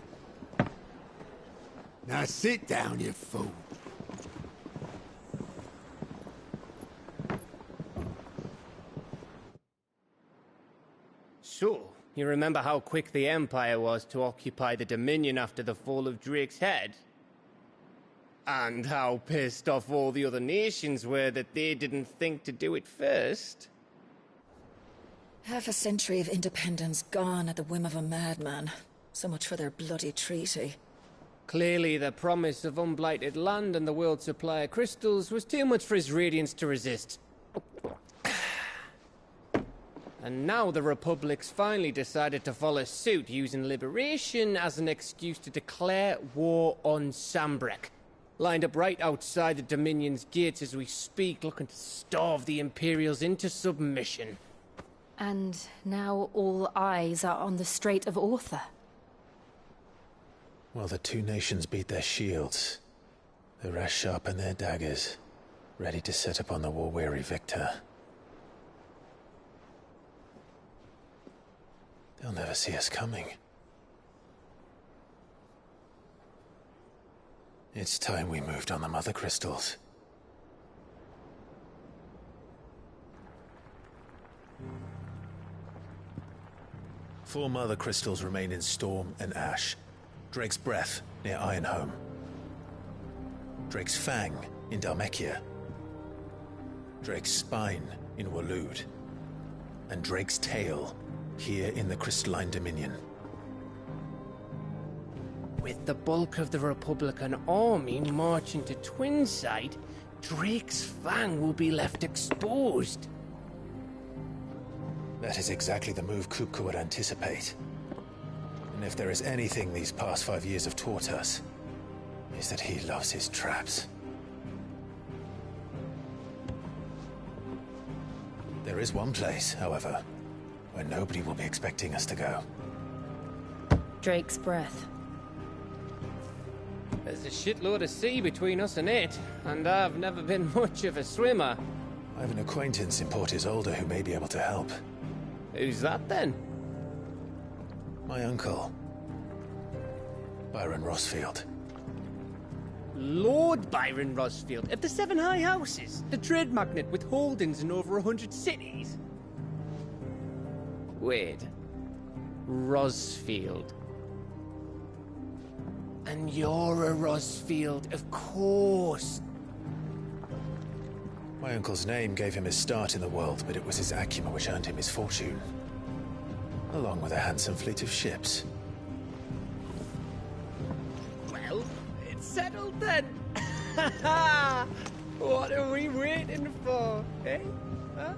Now sit down, you fool. So, you remember how quick the Empire was to occupy the Dominion after the fall of Drake's head? And how pissed off all the other nations were that they didn't think to do it first? Half a century of independence gone at the whim of a madman. So much for their bloody treaty. Clearly, the promise of unblighted land and the world's supply of crystals was too much for his radiance to resist. And now the Republic's finally decided to follow suit, using liberation as an excuse to declare war on Sambrek. Lined up right outside the Dominion's gates as we speak, looking to starve the Imperials into submission. And now all eyes are on the Strait of Author. Well, the two nations beat their shields. The rest sharpen their daggers, ready to set upon the war-weary victor. They'll never see us coming. It's time we moved on the Mother Crystals. Four Mother Crystals remain in Storm and Ash. Drake's Breath, near Ironhome. Drake's Fang, in Dhalmekia. Drake's Spine, in Waloed. And Drake's Tail, here in the Crystalline Dominion. With the bulk of the Republican army marching to Twinside, Drake's Fang will be left exposed. That is exactly the move Kupka would anticipate. And if there is anything these past 5 years have taught us, is that he loves his traps. There is one place, however, where nobody will be expecting us to go. Drake's Breath. There's a shitload of sea between us and it, and I've never been much of a swimmer. I have an acquaintance in Port Isolde who may be able to help. Who's that then? My uncle, Byron Rosfield. Lord Byron Rosfield of the Seven High Houses, the trade magnate with holdings in over 100 cities. Wait, Rosfield. And you're a Rosfield, of course. My uncle's name gave him his start in the world, but it was his acumen which earned him his fortune. Along with a handsome fleet of ships. Well, it's settled then. What are we waiting for, eh? Huh?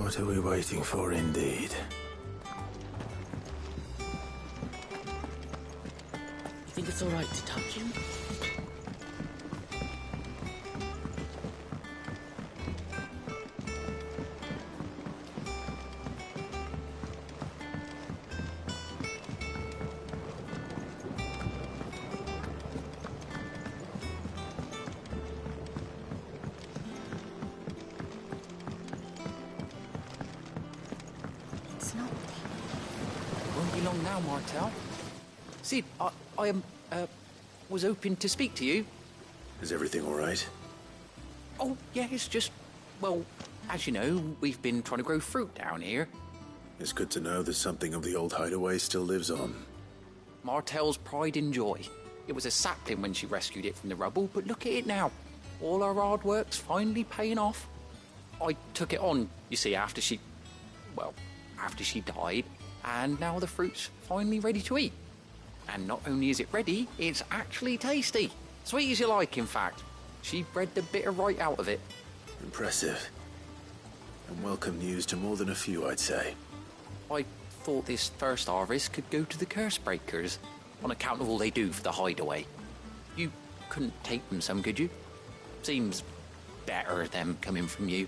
What are we waiting for, indeed? You think it's all right to touch him? It's not. Won't be long now, Martel. Sid, I was hoping to speak to you. Is everything all right? Oh, yeah, it's just, well, as you know, we've been trying to grow fruit down here. It's good to know that something of the old hideaway still lives on. Martel's pride and joy. It was a sapling when she rescued it from the rubble, but look at it now. All our hard work's finally paying off. I took it on, you see, after she died, and now the fruit's finally ready to eat. And not only is it ready, it's actually tasty. Sweet as you like, in fact. She bred the bitter right out of it. Impressive. And welcome news to more than a few, I'd say. I thought this first harvest could go to the curse breakers, on account of all they do for the hideaway. You couldn't take them some, could you? Seems better them coming from you.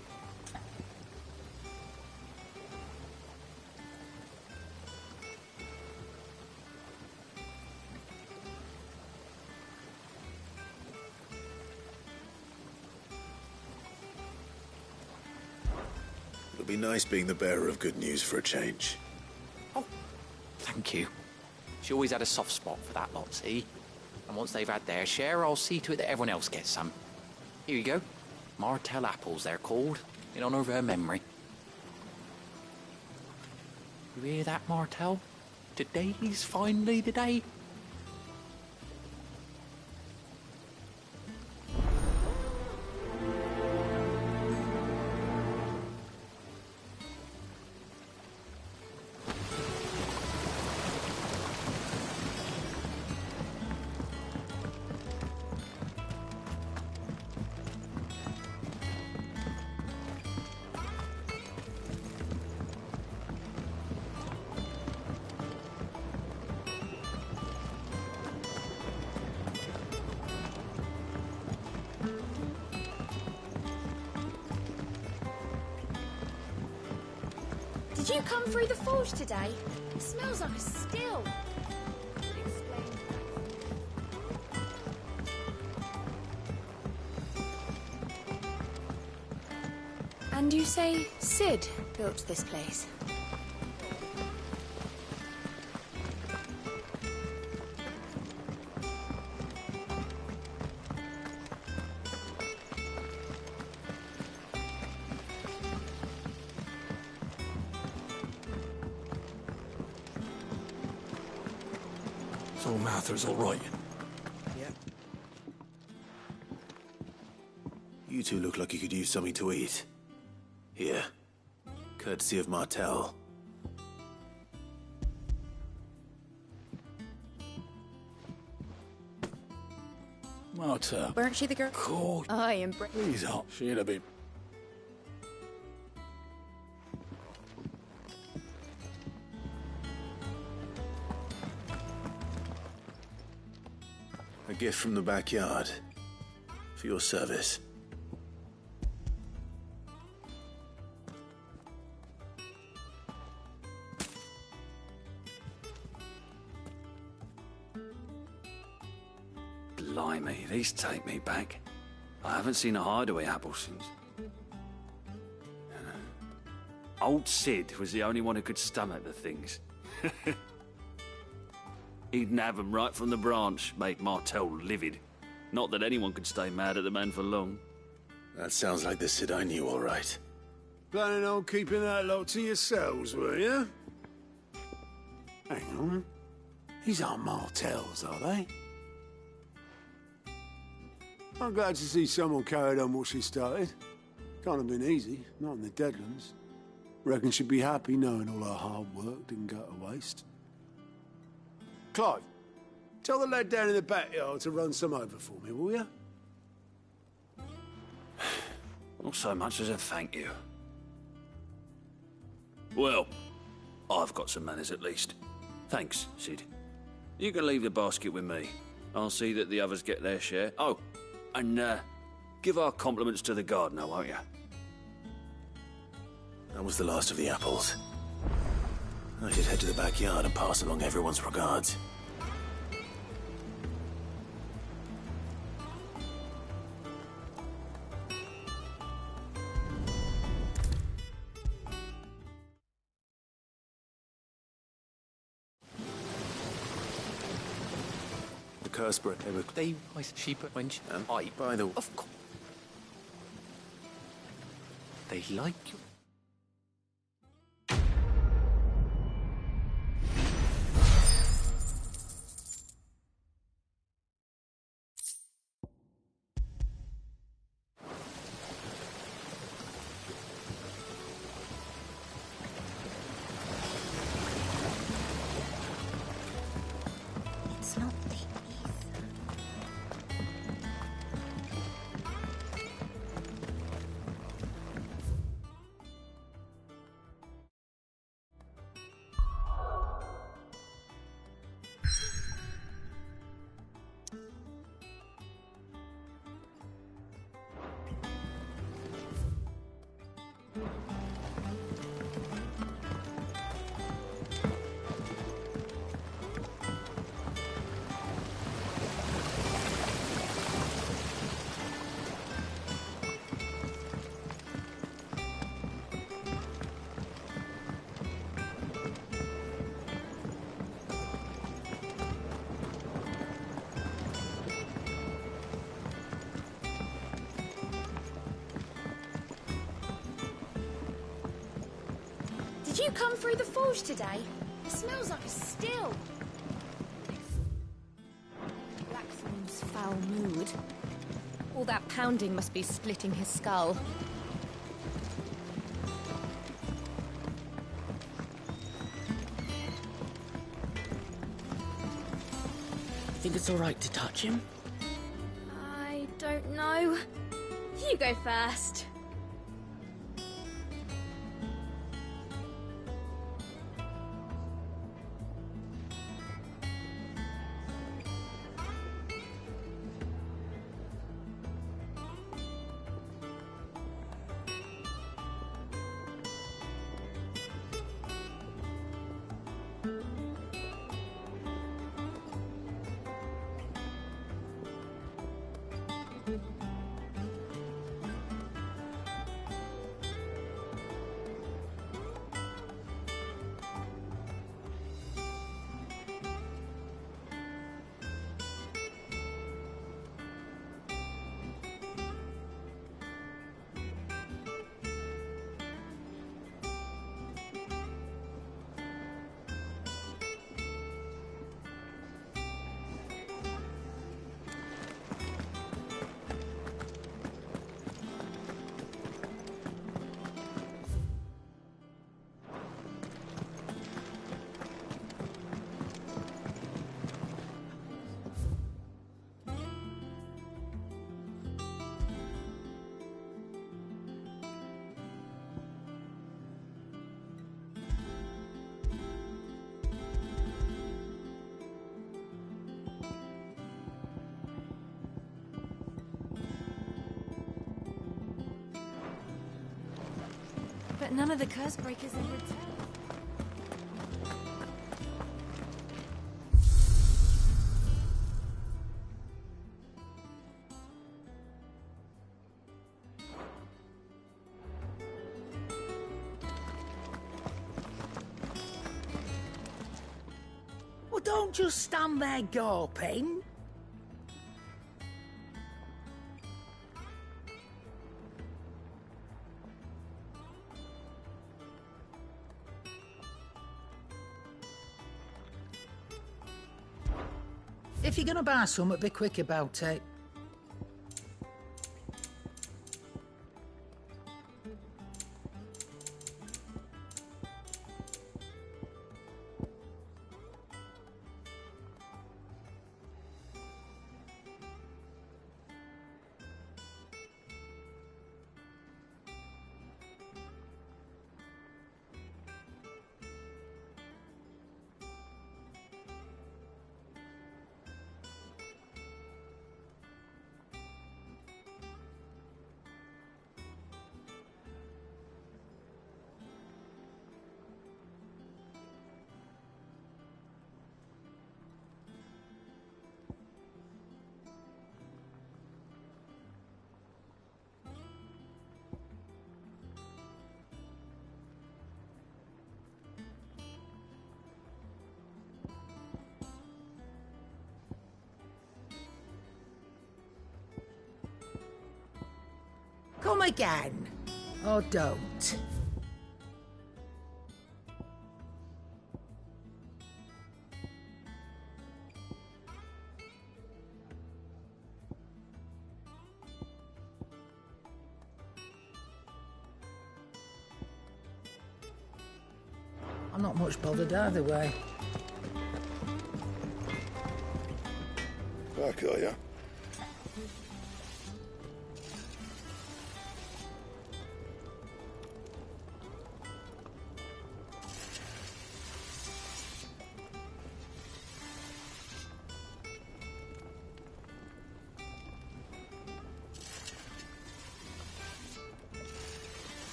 It'll be nice being the bearer of good news for a change. Oh, thank you. She always had a soft spot for that lot, see? And once they've had their share, I'll see to it that everyone else gets some. Here you go. Martel apples, they're called, in honor of her memory. You hear that, Martel? Today's finally the day. Did you come through the forge today? It smells like a still. And you say Sid built this place? So Mather's all right. Yeah. You two look like you could use something to eat. Here. Courtesy of Martel. Martel. Weren't she the girl? Cool. I am. Please up. She'd have been. A gift from the backyard. For your service. Blimey, these take me back. I haven't seen a hideaway apple since. Old Sid was the only one who could stomach the things. He'd nab 'em right from the branch, make Martel livid. Not that anyone could stay mad at the man for long. That sounds like the Sid I knew, all right. Planning on keeping that lot to yourselves, were you? Hang on. These aren't Martels, are they? I'm glad to see someone carried on what she started. Can't have been easy, not in the Deadlands. Reckon she'd be happy knowing all her hard work didn't go to waste. Clive, tell the lad down in the backyard to run some over for me, will you? Not so much as a thank you. Well, I've got some manners at least. Thanks, Sid. You can leave the basket with me. I'll see that the others get their share. Oh, and give our compliments to the gardener, won't you? That was the last of the apples. I should head to the backyard and pass along everyone's regards. The Cursebreak, They was sheep when I by the of course. They like you. It's not the Did you come through the forge today? It smells like a still. Blackswound's foul mood. All that pounding must be splitting his skull. Think it's all right to touch him? I don't know. You go first. But none of the curse breakers have returned. Well, don't just stand there gawping. If you're gonna buy something, be quick about it. Come again. Or don't. I'm not much bothered either way. Back, are ya?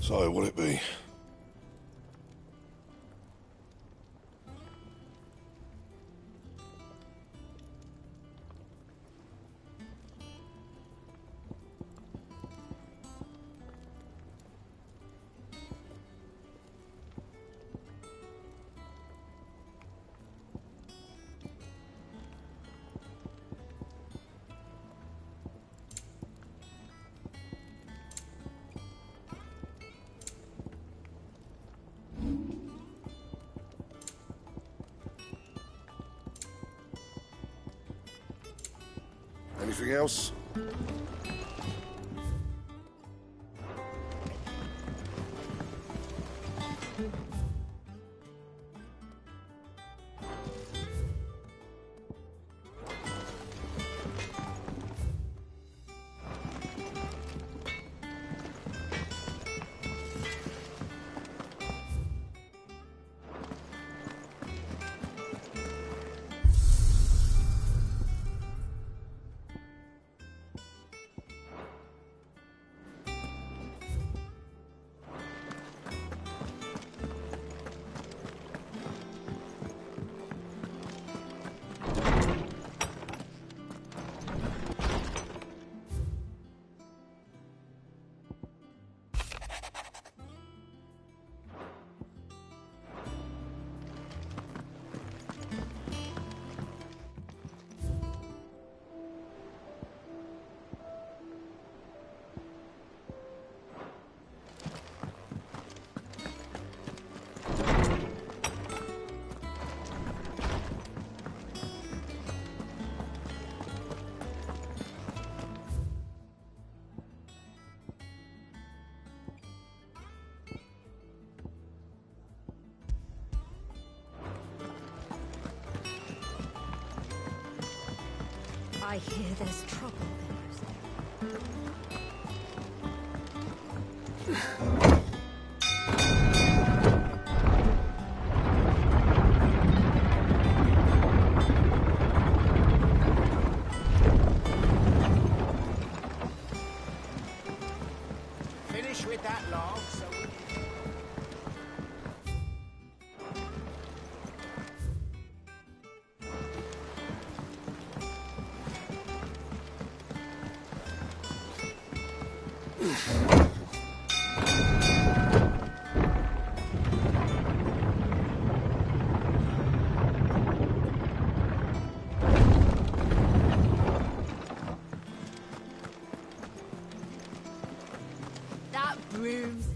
So, what'll it be? Anything else? I hear there's trouble Finish with that log so we can... That broom's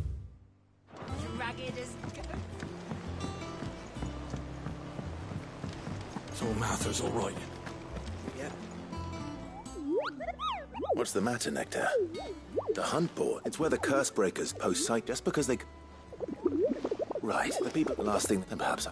as ragged as goats. So Mather's all right. Yeah. What's the matter, Nectar? The hunt board. It's where the curse breakers post site just because they... Right, the people... The last thing... And perhaps...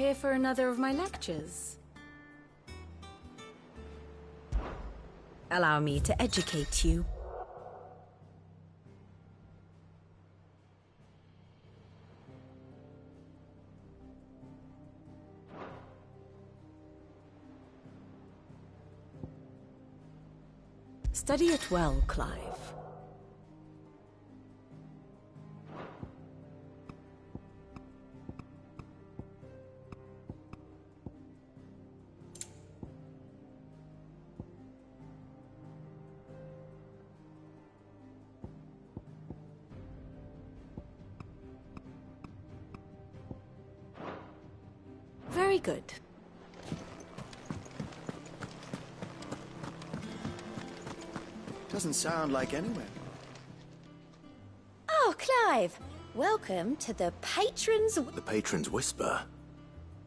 here for another of my lectures? Allow me to educate you. Study it well, Clive. Very good. Doesn't sound like anywhere. Oh, Clive! Welcome to the Patrons... The Patrons Whisper?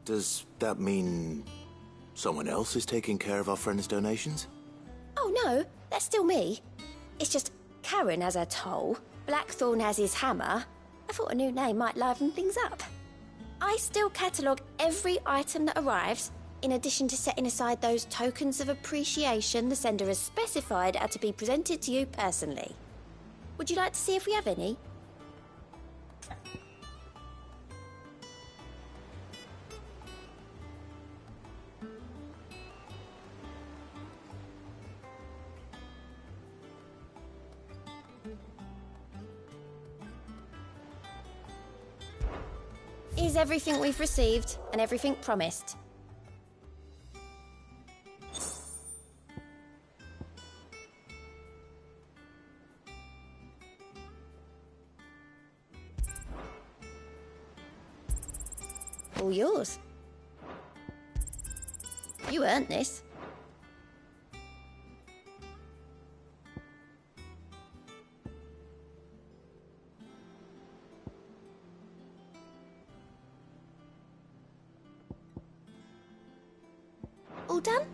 Does that mean someone else is taking care of our friend's donations? Oh, no, that's still me. It's just Karen has her toll, Blackthorn has his hammer. I thought a new name might liven things up. I still catalogue every item that arrives, in addition to setting aside those tokens of appreciation the sender has specified are to be presented to you personally. Would you like to see if we have any? Is everything we've received and everything promised? All yours. You earned this. All done?